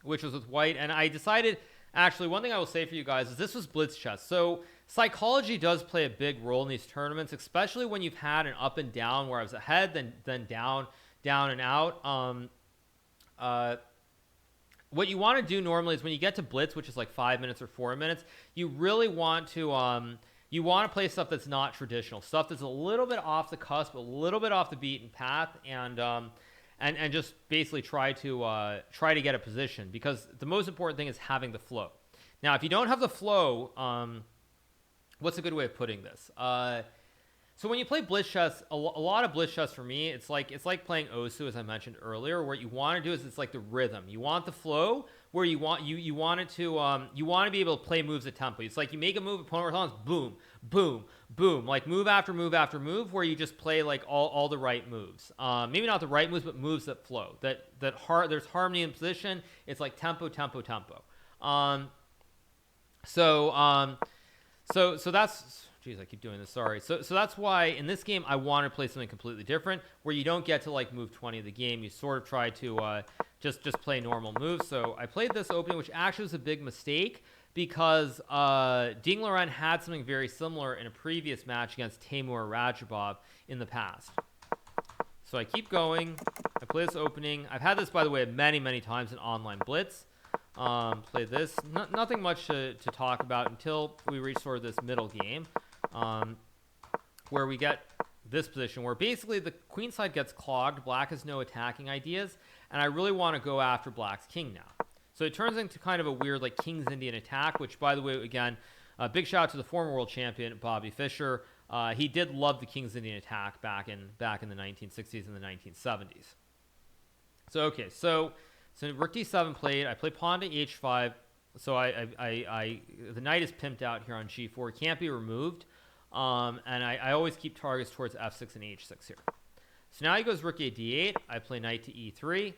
which was with white. And I decided, actually, one thing I will say for you guys is this was Blitz chess. So psychology does play a big role in these tournaments, especially when you've had an up and down where I was ahead, then down and out. What you want to do normally is when you get to Blitz, which is like 5 minutes or 4 minutes, you really want to play stuff that's not traditional, stuff that's a little bit off the cusp, a little bit off the beaten path, and just basically try to get a position, because the most important thing is having the flow. Now, if you don't have the flow, what's a good way of putting this? So when you play Blitz chess, a lot of Blitz chess for me, it's like playing Osu, as I mentioned earlier. What you want to do is it's like the rhythm. You want the flow where you want to be able to play moves at tempo. It's like you make a move, opponent responds, boom, boom, boom, like move after move after move, where you just play like all the right moves. Maybe not the right moves, but moves that flow. There's harmony in position. It's like tempo, tempo, tempo. So that's. Jeez, I keep doing this. Sorry. So that's why in this game I wanted to play something completely different, where you don't get to like move 20 of the game. You sort of try to just play normal moves. So I played this opening, which actually was a big mistake because Ding Liren had something very similar in a previous match against Timur Rajabov in the past. So I keep going. I play this opening. I've had this, by the way, many, many times in online Blitz. Play this. Nothing much to talk about until we reach sort of this middle game. Where we get this position where basically the queen side gets clogged. Black has no attacking ideas, and I really want to go after black's king now. So it turns into kind of a weird like King's Indian attack, which, by the way, again, big shout out to the former world champion Bobby Fischer. He did love the King's Indian attack back in the 1960s and the 1970s. So okay, so rook d7 played. I play pawn to h5. So the knight is pimped out here on g4. Can't be removed. And I always keep targets towards f6 and h6 here. So now he goes rook a d8. I play knight to e3.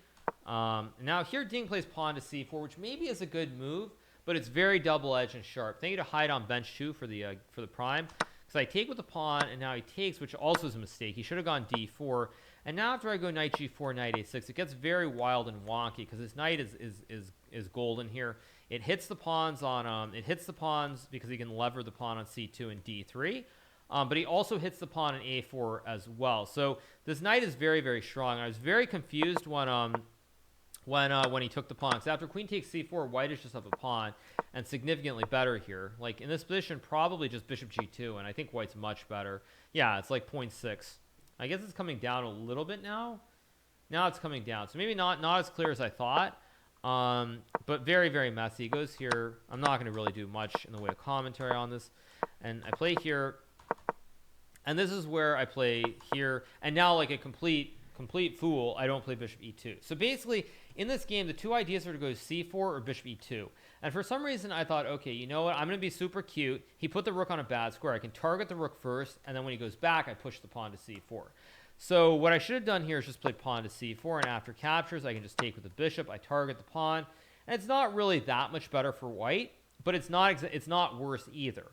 Now here Ding plays pawn to c4, which maybe is a good move, but it's very double-edged and sharp. Thank you to hide on bench 2 for the prime. Because I take with the pawn, and now he takes, which also is a mistake. He should have gone d4. And now after I go knight g4, knight a6, it gets very wild and wonky because his knight is golden here. It hits the pawns on because he can lever the pawn on c2 and d3. But he also hits the pawn on a4 as well. So this knight is very, very strong. I was very confused when he took the pawn. Because after queen takes c4, white is just up a pawn and significantly better here. Like in this position, probably just bishop g2, and I think white's much better. Yeah, it's like 0.6. I guess it's coming down a little bit now. Now it's coming down. So maybe not as clear as I thought. But very, very messy. He goes here. I'm not going to really do much in the way of commentary on this. And I play here. And this is where I play here. And now, like a complete fool, I don't play bishop e2. So basically, in this game, the two ideas are to go c4 or bishop e2. And for some reason, I thought, okay, you know what? I'm going to be super cute. He put the rook on a bad square. I can target the rook first, and then when he goes back, I push the pawn to c4. So what I should have done here is just play pawn to c4, and after captures, I can just take with the bishop. I target the pawn, and it's not really that much better for white, but it's not worse either.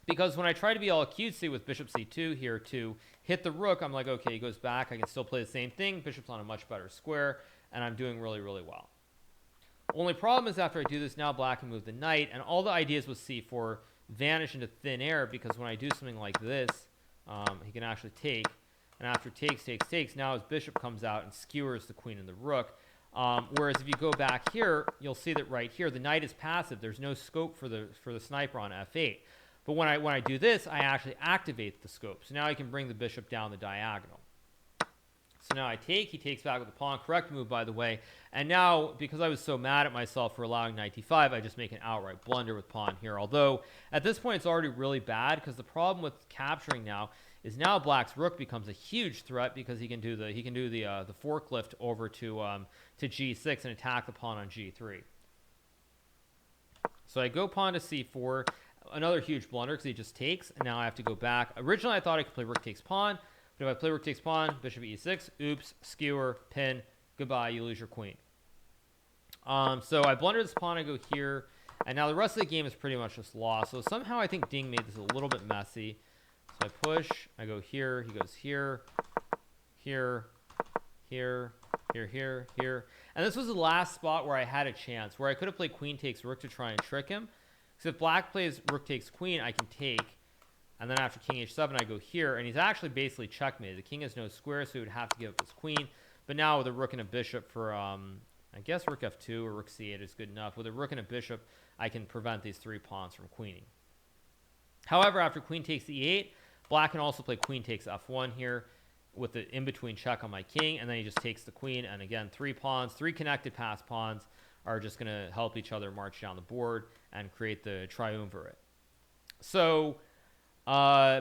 Because when I try to be all cutesy with bishop c2 here to hit the rook, I'm like, okay, he goes back. I can still play the same thing. Bishop's on a much better square, and I'm doing really, really well. Only problem is after I do this, now black can move the knight, and all the ideas with c4 vanish into thin air because when I do something like this, he can actually take, and after takes, now his bishop comes out and skewers the queen and the rook. Whereas if you go back here, you'll see that right here, the knight is passive. There's no scope for the sniper on f8. But when I do this, I actually activate the scope. So now I can bring the bishop down the diagonal. So now I take, he takes back with the pawn. Correct move, by the way. And now, because I was so mad at myself for allowing knight d5, I just make an outright blunder with pawn here. Although, at this point, it's already really bad, because the problem with capturing now is now black's rook becomes a huge threat because he can do the forklift over to g6 and attack the pawn on g3. So I go pawn to c4. Another huge blunder because he just takes, and now I have to go back. Originally, I thought I could play rook takes pawn, but if I play rook takes pawn, bishop e6, oops, skewer, pin, goodbye, you lose your queen. So I blunder this pawn, I go here, and now the rest of the game is pretty much just lost. So somehow I think Ding made this a little bit messy. So I push, I go here, he goes here, here, here, here, here. And this was the last spot where I had a chance, where I could have played queen takes rook to try and trick him. So if black plays rook takes queen, I can take. And then after king h7, I go here. And he's actually basically checkmated. The king has no square, so he would have to give up his queen. But now with a rook and a bishop for, I guess rook f2 or rook c8 is good enough. With a rook and a bishop, I can prevent these three pawns from queening. However, after queen takes e8, black can also play queen takes f1 here with the in-between check on my king. And then he just takes the queen. And again, three connected pass pawns are just going to help each other march down the board and create the triumvirate. So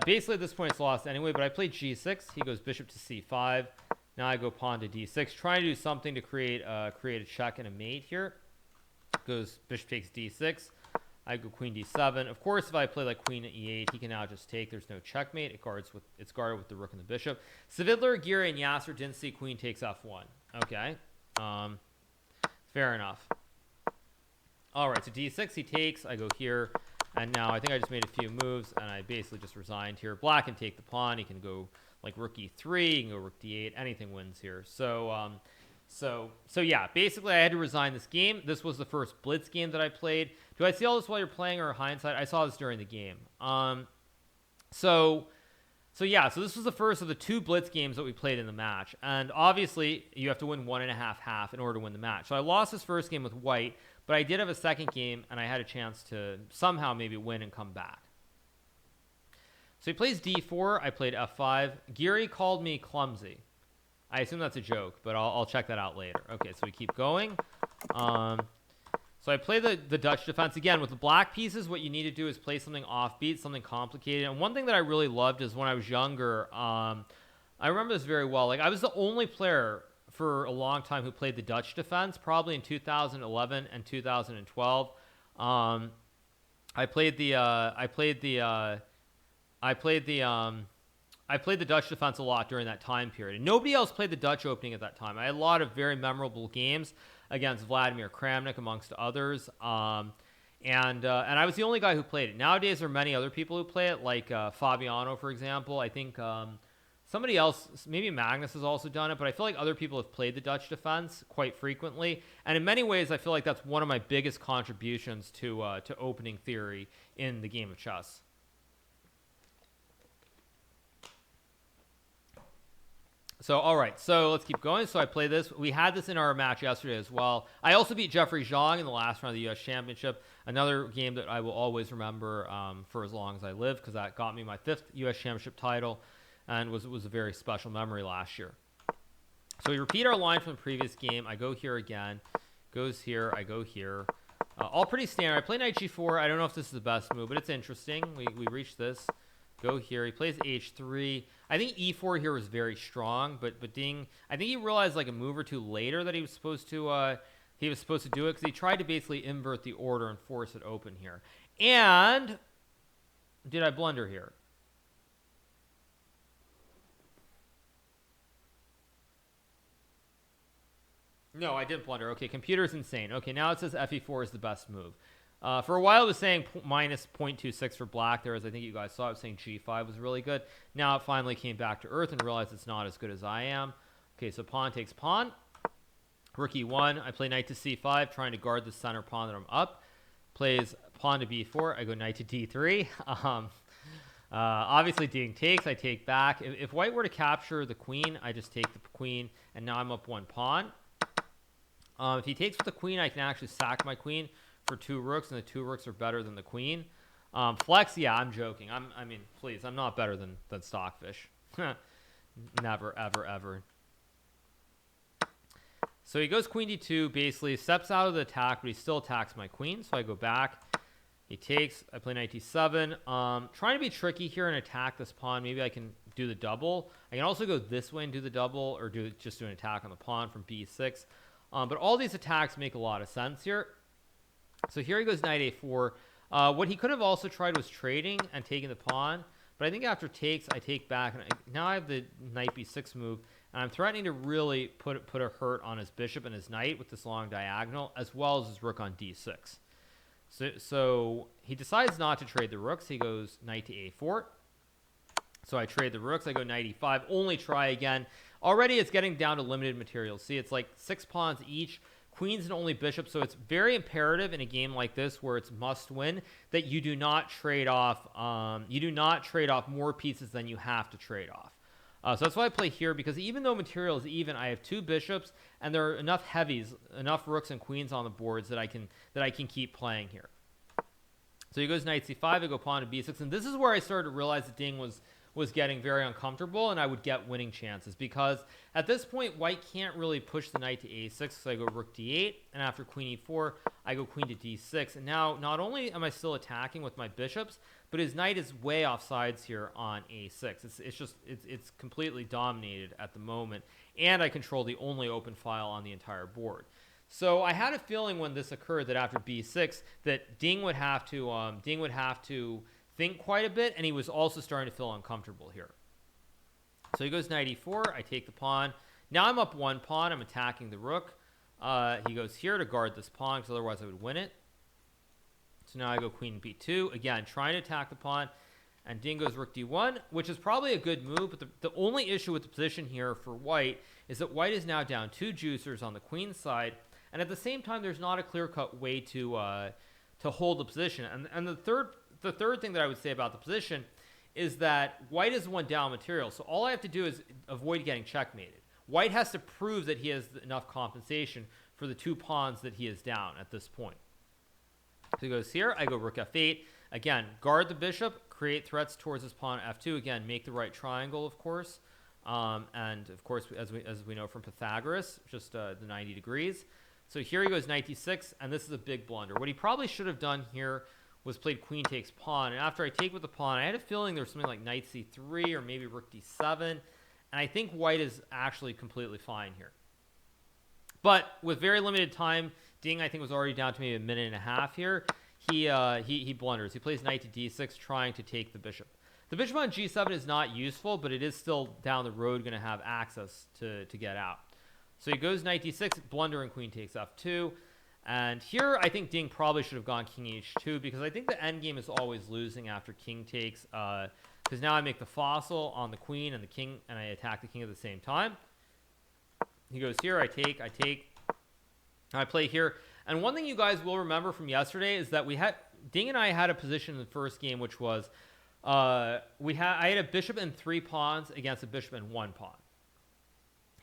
basically at this point it's lost anyway, but I played g6. He goes bishop to c5. Now I go pawn to d6, trying to do something to create a check and a mate here. Goes bishop takes d6. I go queen d7. Of course, if I play like queen e8, he can now just take. There's no checkmate. It's guarded with the rook and the bishop. Savitler, Giri, and Yasser didn't see queen takes f1. Okay. Fair enough. All right, so d6 he takes. I go here, and now I think I just made a few moves, and I basically just resigned here. Black can take the pawn. He can go like rook e3. He can go rook d8. Anything wins here. So yeah, basically I had to resign this game. This was the first Blitz game that I played. Do I see all this while you're playing or hindsight? I saw this during the game. So this was the first of the two Blitz games that we played in the match. And obviously, you have to win 1.5 in order to win the match. So I lost this first game with white, but I did have a second game, and I had a chance to somehow maybe win and come back. So he plays d4. I played f5. Giri called me clumsy. I assume that's a joke, but I'll check that out later. Okay, so we keep going. So I play the Dutch defense. Again, with the black pieces, what you need to do is play something offbeat, something complicated. And one thing that I really loved is when I was younger, I remember this very well. Like, I was the only player for a long time who played the Dutch defense, probably in 2011 and 2012. I played the I played the Dutch defense a lot during that time period, and nobody else played the Dutch opening at that time. I had a lot of very memorable games against Vladimir Kramnik, amongst others. And I was the only guy who played it. Nowadays, there are many other people who play it, like Fabiano, for example. I think somebody else, maybe Magnus has also done it, but I feel like other people have played the Dutch defense quite frequently. And in many ways, I feel like that's one of my biggest contributions to opening theory in the game of chess. So, all right, so let's keep going. So I play this. We had this in our match yesterday as well. I also beat Jeffrey Zhang in the last round of the U.S. Championship, another game that I will always remember for as long as I live, because that got me my 5th U.S. Championship title and was a very special memory last year. So we repeat our line from the previous game. I go here again. Goes here. I go here. All pretty standard. I play knight g4. I don't know if this is the best move, but it's interesting. We reach this. Go here. He plays h3. I think e4 here was very strong, but Ding, I think he realized like a move or two later that he was supposed to do it, because he tried to basically invert the order and force it open here. And did I blunder here? No, I didn't blunder. Okay, computer's insane. Okay, now it says fe4 is the best move. For a while, it was saying minus 0.26 for black there, as I think you guys saw. I was saying g5 was really good. Now it finally came back to earth and realized it's not as good as I am. Okay, so pawn takes pawn. Rook e1. I play knight to c5, trying to guard the center pawn that I'm up. Plays pawn to b4. I go knight to d3. Obviously, Ding takes. I take back. If white were to capture the queen, I just take the queen, and now I'm up one pawn. If he takes with the queen, I can actually sack my queen for 2 rooks, and the 2 rooks are better than the queen. Flex, yeah, I'm joking. I mean, please, I'm not better than Stockfish. Never, ever, ever. So he goes queen d2, basically steps out of the attack, but he still attacks my queen. So I go back. He takes. I play knight d7. Trying to be tricky here and attack this pawn. Maybe I can do the double. I can also go this way and do the double, or just do an attack on the pawn from b6. But all these attacks make a lot of sense here. So here he goes knight a4. What he could have also tried was trading and taking the pawn. But I think after takes, I take back. And now I have the knight b6 move. And I'm threatening to really put a hurt on his bishop and his knight with this long diagonal, as well as his rook on d6. So he decides not to trade the rooks. He goes knight to a4. So I trade the rooks. I go knight e5. Only try again. Already it's getting down to limited materials. See, it's like 6 pawns each. Queens and only bishop, so it's very imperative in a game like this where it's must win that you do not trade off. You do not trade off more pieces than you have to trade off. So that's why I play here, because even though material is even, I have 2 bishops and there are enough heavies, enough rooks and queens on the boards that I can keep playing here. So he goes knight c5. I go pawn to b6, and this is where I started to realize that Ding was getting very uncomfortable, and I would get winning chances, because at this point white can't really push the knight to a6, so I go rook d8, and after queen e4 I go queen to d6. And now not only am I still attacking with my bishops, but his knight is way off sides here on a6. It's completely dominated at the moment, and I control the only open file on the entire board. So I had a feeling when this occurred that after b6 that Ding would have to think quite a bit, and he was also starting to feel uncomfortable here. So he goes knight e4. I take the pawn. Now I'm up one pawn. I'm attacking the rook. He goes here to guard this pawn, because otherwise I would win it. So now I go queen b2. Again, trying to attack the pawn. And Ding goes rook d1, which is probably a good move, but the only issue with the position here for white is that white is now down 2 juicers on the queen side, and at the same time there's not a clear-cut way to hold the position. And the third thing that I would say about the position is that white is one down material. So all I have to do is avoid getting checkmated. White has to prove that he has enough compensation for the 2 pawns that he is down at this point. So he goes here. I go rook f8. Again, guard the bishop, create threats towards his pawn f2. Again, make the right triangle, of course. And of course, as we know from Pythagoras, just the 90 degrees. So here he goes knight d6, and this is a big blunder. What he probably should have done here was played queen takes pawn, and after I take with the pawn, I had a feeling there was something like knight c3 or maybe rook d7, and I think white is actually completely fine here. But with very limited time, Ding I think was already down to maybe a minute and a half here. He blunders. He plays knight to d6, trying to take the bishop. The bishop on g7 is not useful, but it is still down the road going to have access to get out. So he goes knight d6, blunder, and queen takes f2. And here I think Ding probably should have gone king h2 because I think the endgame is always losing after king takes. Because now I make the fossil on the queen and the king, and I attack the king at the same time. He goes here, I take, I play here. And one thing you guys will remember from yesterday is that Ding and I had a position in the first game, which was I had a bishop and 3 pawns against a bishop and 1 pawn.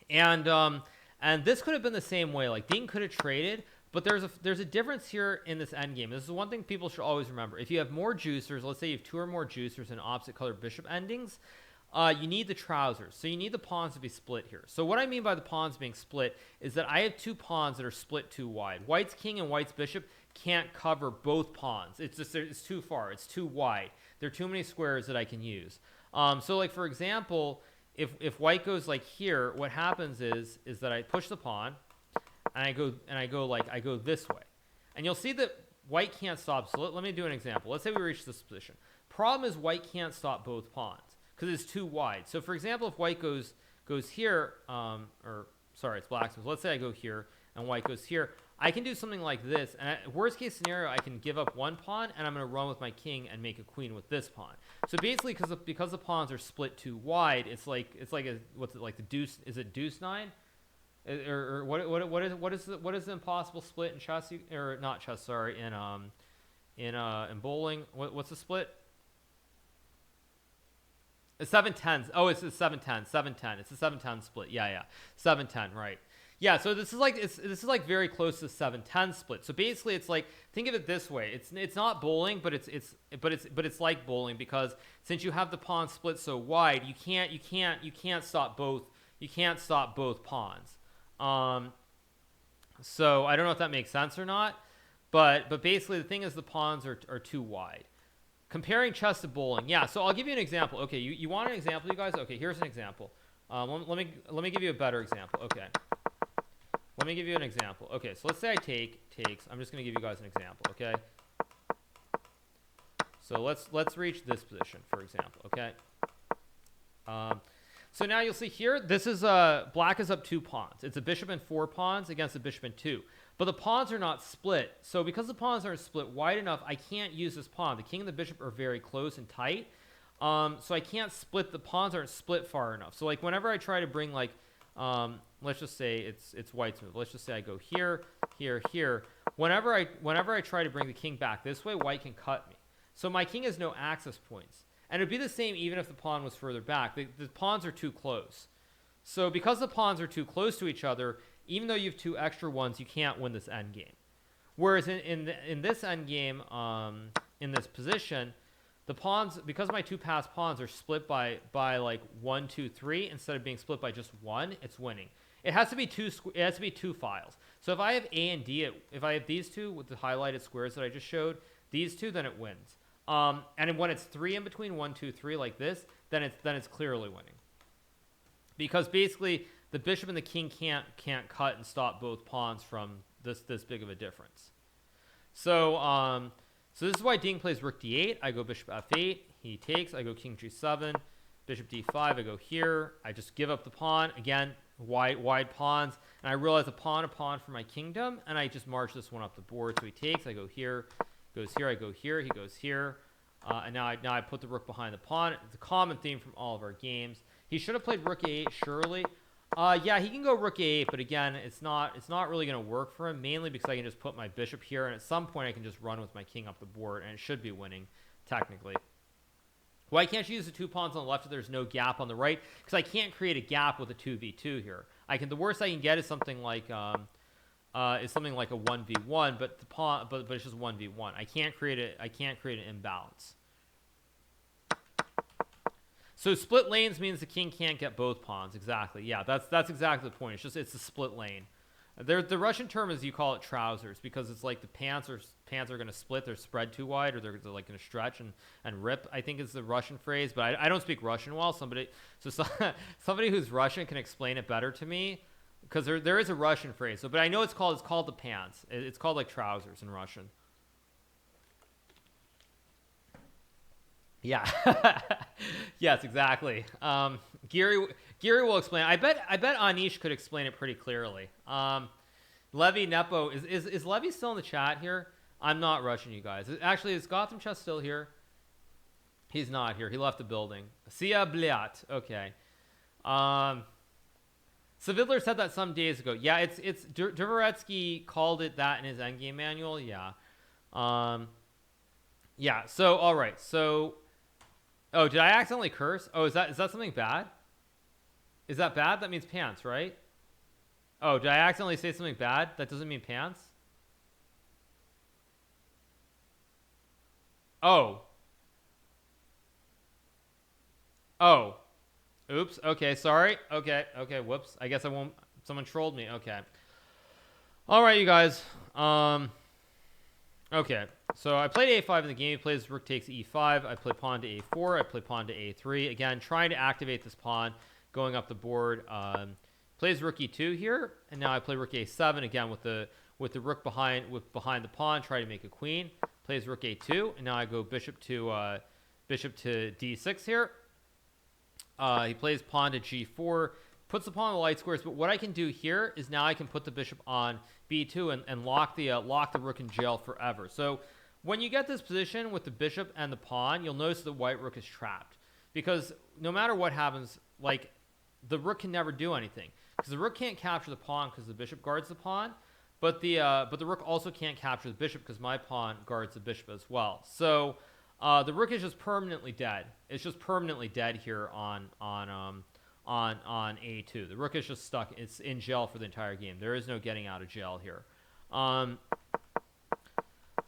And this could have been the same way. Like Ding could have traded, but there's a difference here in this endgame. This is one thing people should always remember. If you have more juicers, let's say you have 2 or more juicers in opposite color bishop endings, you need the trousers. So you need the pawns to be split here. So what I mean by the pawns being split is that I have 2 pawns that are split too wide. White's king and white's bishop can't cover both pawns. It's too far. It's too wide. There are too many squares that I can use. So like for example, if white goes like here, what happens is that I push the pawn and I go this way. And you'll see that white can't stop. So let me do an example. Let's say we reach this position. Problem is white can't stop both pawns because it's too wide. So for example, if white goes here, it's black. So let's say I go here and white goes here. I can do something like this, and worst case scenario, I can give up 1 pawn, and I'm going to run with my king and make a queen with this pawn. So basically, because the pawns are split too wide, it's like the deuce. Is it deuce 9? Or what is the impossible split in chess? Or not chess? Sorry, in bowling. What's the split? 7-10. Oh, it's a 7-10. 7-10. It's a 7-10 split. Yeah. 7-10. Right. Yeah, so this is like very close to 7-10 split. So basically, it's like, think of it this way: it's not bowling, but it's like bowling because since you have the pawn split so wide, you can't stop both pawns. So I don't know if that makes sense or not, but basically the thing is the pawns are too wide. Comparing chess to bowling, yeah. So I'll give you an example. Okay, you want an example, you guys? Okay, here's an example. Let me give you a better example. Okay. Let me give you an example. Okay, so let's say I takes. I'm just going to give you guys an example, okay? So let's reach this position, for example, okay? So now you'll see here, this is black is up 2 pawns. It's a bishop and 4 pawns against a bishop and 2. But the pawns are not split. So because the pawns aren't split wide enough, I can't use this pawn. The king and the bishop are very close and tight. So I can't split. The pawns aren't split far enough. So like whenever I try to bring like let's just say it's white's move. Let's just say I go here, here, here. Whenever I try to bring the king back this way, white can cut me. So my king has no access points. And it would be the same even if the pawn was further back. The pawns are too close. So because the pawns are too close to each other, even though you have 2 extra ones, you can't win this endgame. Whereas in this endgame, in this position, the pawns, because my 2 passed pawns are split by like 1, 2, 3 instead of being split by just 1, it's winning. It has to be 2 files. So if I have A and D, if I have these 2 with the highlighted squares that I just showed, these 2, then it wins. And when it's 3 in between 1, 2, 3 like this, then it's clearly winning. Because basically the bishop and the king can't cut and stop both pawns from this big of a difference. So so this is why Ding plays rook d8. I go bishop f8. He takes. I go king g7. Bishop d5. I go here. I just give up the pawn. Again, wide pawns. And I realize a pawn for my kingdom. And I just march this one up the board. So he takes. I go here. Goes here. I go here. He goes here. And now I put the rook behind the pawn. It's a common theme from all of our games. He should have played rook a8, surely. Yeah, he can go rook a8, but again, it's not really going to work for him, mainly because I can just put my bishop here, and at some point I can just run with my king up the board, and it should be winning, technically. Why can't you use the 2 pawns on the left if there's no gap on the right? Because I can't create a gap with a 2v2 here. The worst I can get is something like a 1v1, but it's just 1v1. I can't create an imbalance. So split lanes means the king can't get both pawns. Exactly. Yeah, that's exactly the point. It's a split lane. The Russian term is you call it trousers because it's like the pants are going to split. They're spread too wide, or they're like going to stretch and rip, I think is the Russian phrase. But I don't speak Russian well. Somebody who's Russian can explain it better to me because there is a Russian phrase. So, but I know it's called the pants. It's called like trousers in Russian. Yeah. Yes, exactly. Gary will explain. I bet Anish could explain it pretty clearly. Levy Nepo is Levy still in the chat here? I'm not rushing you guys. Actually, is Gotham Chess still here? He's not here. He left the building. Sia Bliat. Okay. Savidler said that some days ago. Yeah, it's Dvoretsky called it that in his endgame manual. Yeah. Yeah. So all right. So, oh, did I accidentally curse? Oh, is that something bad? Is that bad? That means pants, right? Oh, did I accidentally say something bad? That doesn't mean pants. Oh. Oh. Oops. Okay. Sorry. Okay. Okay. Whoops. I guess I won't. Someone trolled me. Okay. All right, you guys. Okay. So I played a5 in the game. He plays rook takes e5. I play pawn to a4. I play pawn to a3. Again, trying to activate this pawn, going up the board. Plays rook e2 here, and now I play rook a7 again with the rook behind the pawn. Try to make a queen. Plays rook a2, and now I go bishop to d6 here. He plays pawn to g4, puts the pawn on the light squares. But what I can do here is now I can put the bishop on b2 and lock the rook in jail forever. So when you get this position with the bishop and the pawn, you'll notice the white rook is trapped, because no matter what happens, like, the rook can never do anything, because the rook can't capture the pawn because the bishop guards the pawn, but the rook also can't capture the bishop because my pawn guards the bishop as well. So the rook is just permanently dead. It's just permanently dead here on a2. The rook is just stuck. It's in jail for the entire game. There is no getting out of jail here.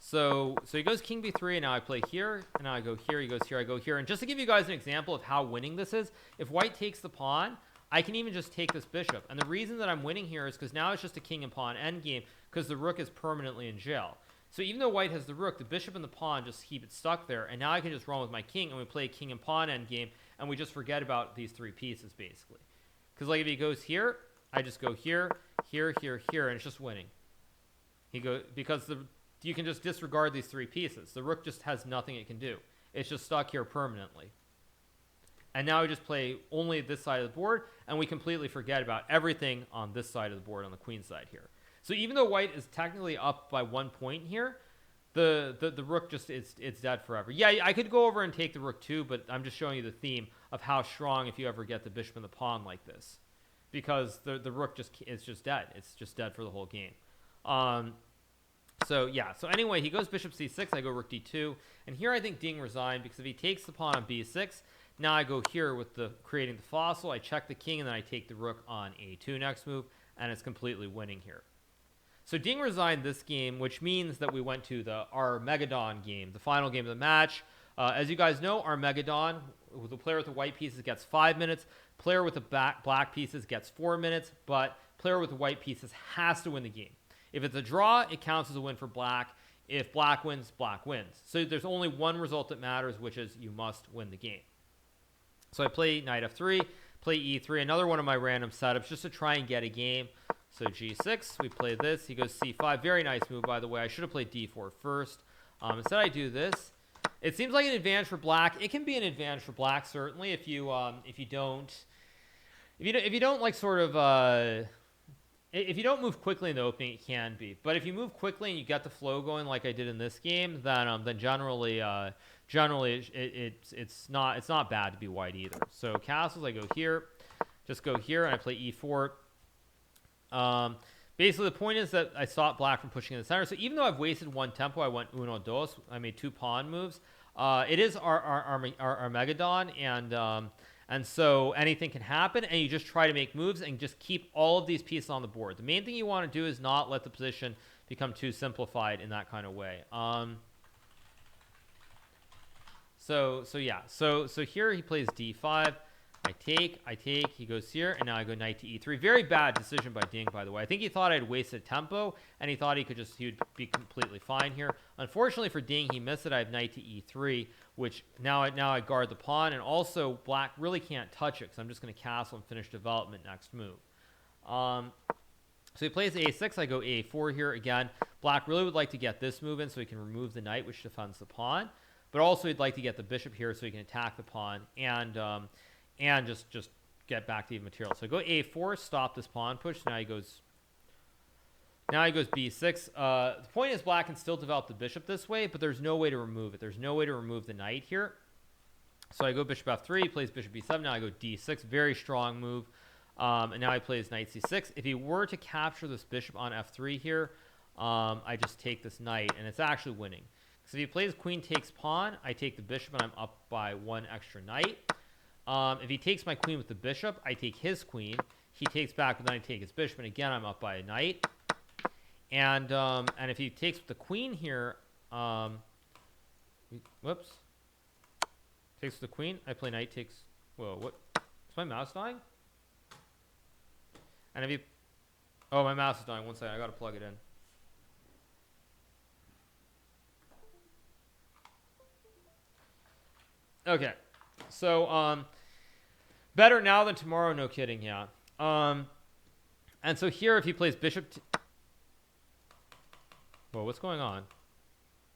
So he goes king b3, and now I play here, and now I go here. He goes here, I go here. And just to give you guys an example of how winning this is, if white takes the pawn, I can even just take this bishop. And the reason that I'm winning here is because now it's just a king and pawn endgame, because the rook is permanently in jail. So even though white has the rook, the bishop and the pawn just keep it stuck there, and now I can just run with my king, and we play king and pawn endgame, and we just forget about these three pieces, basically. Because, like, if he goes here, I just go here, here, here, here, and it's just winning. Because you can just disregard these three pieces. The rook just has nothing it can do. It's just stuck here permanently. And now we just play only this side of the board, and we completely forget about everything on this side of the board, on the queen side here. So even though white is technically up by 1 point here, the rook just it's dead forever. Yeah, I could go over and take the rook too, but I'm just showing you the theme of how strong if you ever get the bishop and the pawn like this, because the rook is just dead. It's just dead for the whole game. So yeah. So anyway, he goes bishop c6. I go rook d2, and here I think Ding resigned, because if he takes the pawn on b6, now I go here with creating the fossil. I check the king, and then I take the rook on a2 next move, and it's completely winning here. So Ding resigned this game, which means that we went to the Armageddon game, the final game of the match. As you guys know, Armageddon, the player with the white pieces gets 5 minutes. Player with the black pieces gets 4 minutes, but player with the white pieces has to win the game. If it's a draw, it counts as a win for black. If black wins, black wins. So there's only one result that matters, which is you must win the game. So I play knight f3, play e3, another one of my random setups just to try and get a game. So g6, we play this. He goes c5. Very nice move, by the way. I should have played d4 first. Instead, I do this. It seems like an advantage for black. It can be an advantage for black, certainly, if you don't like sort of if you don't move quickly in the opening, it can be. But if you move quickly and you get the flow going, like I did in this game, then generally it's not bad to be white either. So castles, I go here, just go here, and I play e4. Basically, the point is that I stopped black from pushing in the center. So even though I've wasted one tempo, I went uno dos. I made 2 pawn moves. It is our Armageddon, and so anything can happen, and you just try to make moves and just keep all of these pieces on the board. The main thing you want to do is not let the position become too simplified in that kind of way. So here he plays d5. I take, he goes here, and now I go knight to e3. Very bad decision by Ding, by the way. I think he thought I'd wasted tempo, and he thought he would be completely fine here. Unfortunately for Ding, he missed it. I have knight to e3, which now I guard the pawn, and also black really can't touch it, because I'm just going to castle and finish development next move. So he plays a6, I go a4 here again. Black really would like to get this move in so he can remove the knight, which defends the pawn. but also he'd like to get the bishop here so he can attack the pawn and just get back to even material. So go a4, stop this pawn push. Now he goes b6. The point is black can still develop the bishop this way, but there's no way to remove it. There's no way to remove the knight here. So I go bishop f3, he plays bishop b7. Now I go d6, very strong move. And now he plays knight c6. If he were to capture this bishop on f3 here, I just take this knight, and it's actually winning. So if he plays queen takes pawn, I take the bishop, and I'm up by one extra knight. If he takes my queen with the bishop, I take his queen. He takes back, but then I take his bishop, and again, I'm up by a knight. And if he takes with the queen here, whoops. Takes with the queen, I play knight takes... Whoa, what? Is my mouse dying? And if he... Oh, my mouse is dying. One second, I gotta plug it in. Okay, so better now than tomorrow, no kidding, yeah. And so here, if he plays bishop... Whoa, what's going on?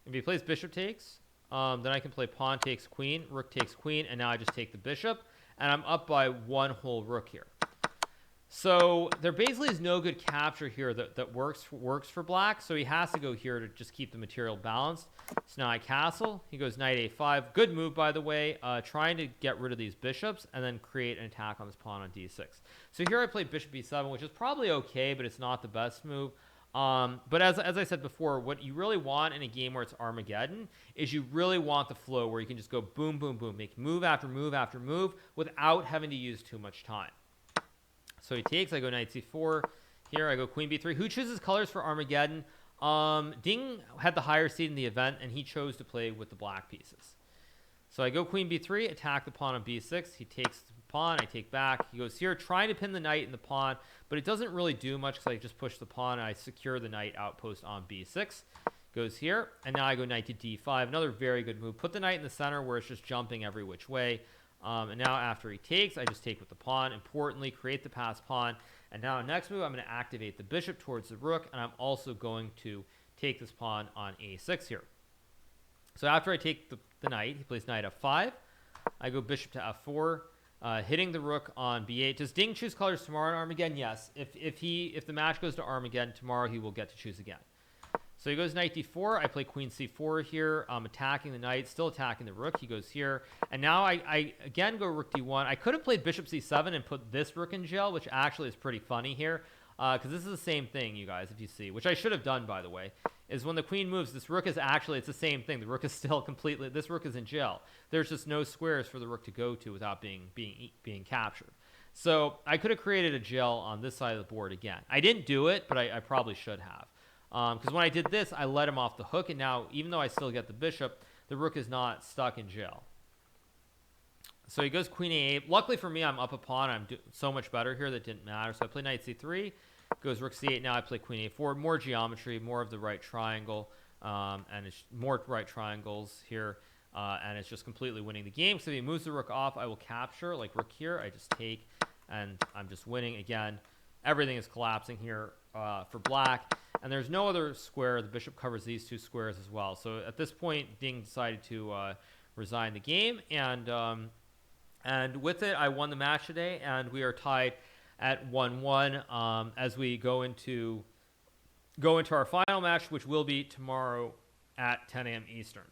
If he plays bishop takes, then I can play pawn takes queen, rook takes queen, and now I just take the bishop, and I'm up by one whole rook here. So there basically is no good capture here that works for black, so he has to go here to just keep the material balanced. So now I castle. He goes knight a5. Good move, by the way, trying to get rid of these bishops and then create an attack on this pawn on d6. So here I play bishop b7, which is probably okay, but it's not the best move. But as I said before, what you really want in a game where it's Armageddon is you really want the flow where you can just go boom, boom, boom, make move after move after move without having to use too much time. So he takes, I go knight c4. Here I go queen b3. Who chooses colors for Armageddon? Ding had the higher seed in the event, and he chose to play with the black pieces. So I go queen b3, attack the pawn on b6. He takes the pawn, I take back. He goes here, trying to pin the knight and the pawn, but it doesn't really do much because I just push the pawn and I secure the knight outpost on b6. Goes here, and now I go knight to d5. Another very good move. Put the knight in the center where it's just jumping every which way. And now after he takes, I just take with the pawn. Importantly, create the passed pawn. And now next move, I'm going to activate the bishop towards the rook, and I'm also going to take this pawn on a6 here. So after I take the knight, he plays knight f5. I go bishop to f4, hitting the rook on b8. Does Ding choose colors tomorrow in Armageddon? Yes. If the match goes to Armageddon tomorrow, he will get to choose again. So he goes knight d4. I play queen c4 here. I'm attacking the knight, still attacking the rook. He goes here. And now I again go rook d1. I could have played bishop c7 and put this rook in jail, which actually is pretty funny here. Because this is the same thing, you guys, if you see. Which I should have done, by the way. Is when the queen moves, this rook is actually, it's the same thing. The rook is still completely, this rook is in jail. There's just no squares for the rook to go to without being captured. So I could have created a jail on this side of the board again. I didn't do it, but I probably should have. Because when I did this, I let him off the hook, and now, even though I still get the bishop, the rook is not stuck in jail. So he goes queen a8. Luckily for me, I'm up a pawn. I'm so much better here that it didn't matter. So I play knight c3, goes rook c8. Now I play queen a4. More geometry, more of the right triangle, and it's more right triangles here, and it's just completely winning the game. So if he moves the rook off, I will capture, like rook here. I just take, and I'm just winning again. Everything is collapsing here for black. And there's no other square. The bishop covers these two squares as well. So at this point, Ding decided to resign the game. And with it, I won the match today. And we are tied at 1-1 as we go into our final match, which will be tomorrow at 10 a.m. Eastern.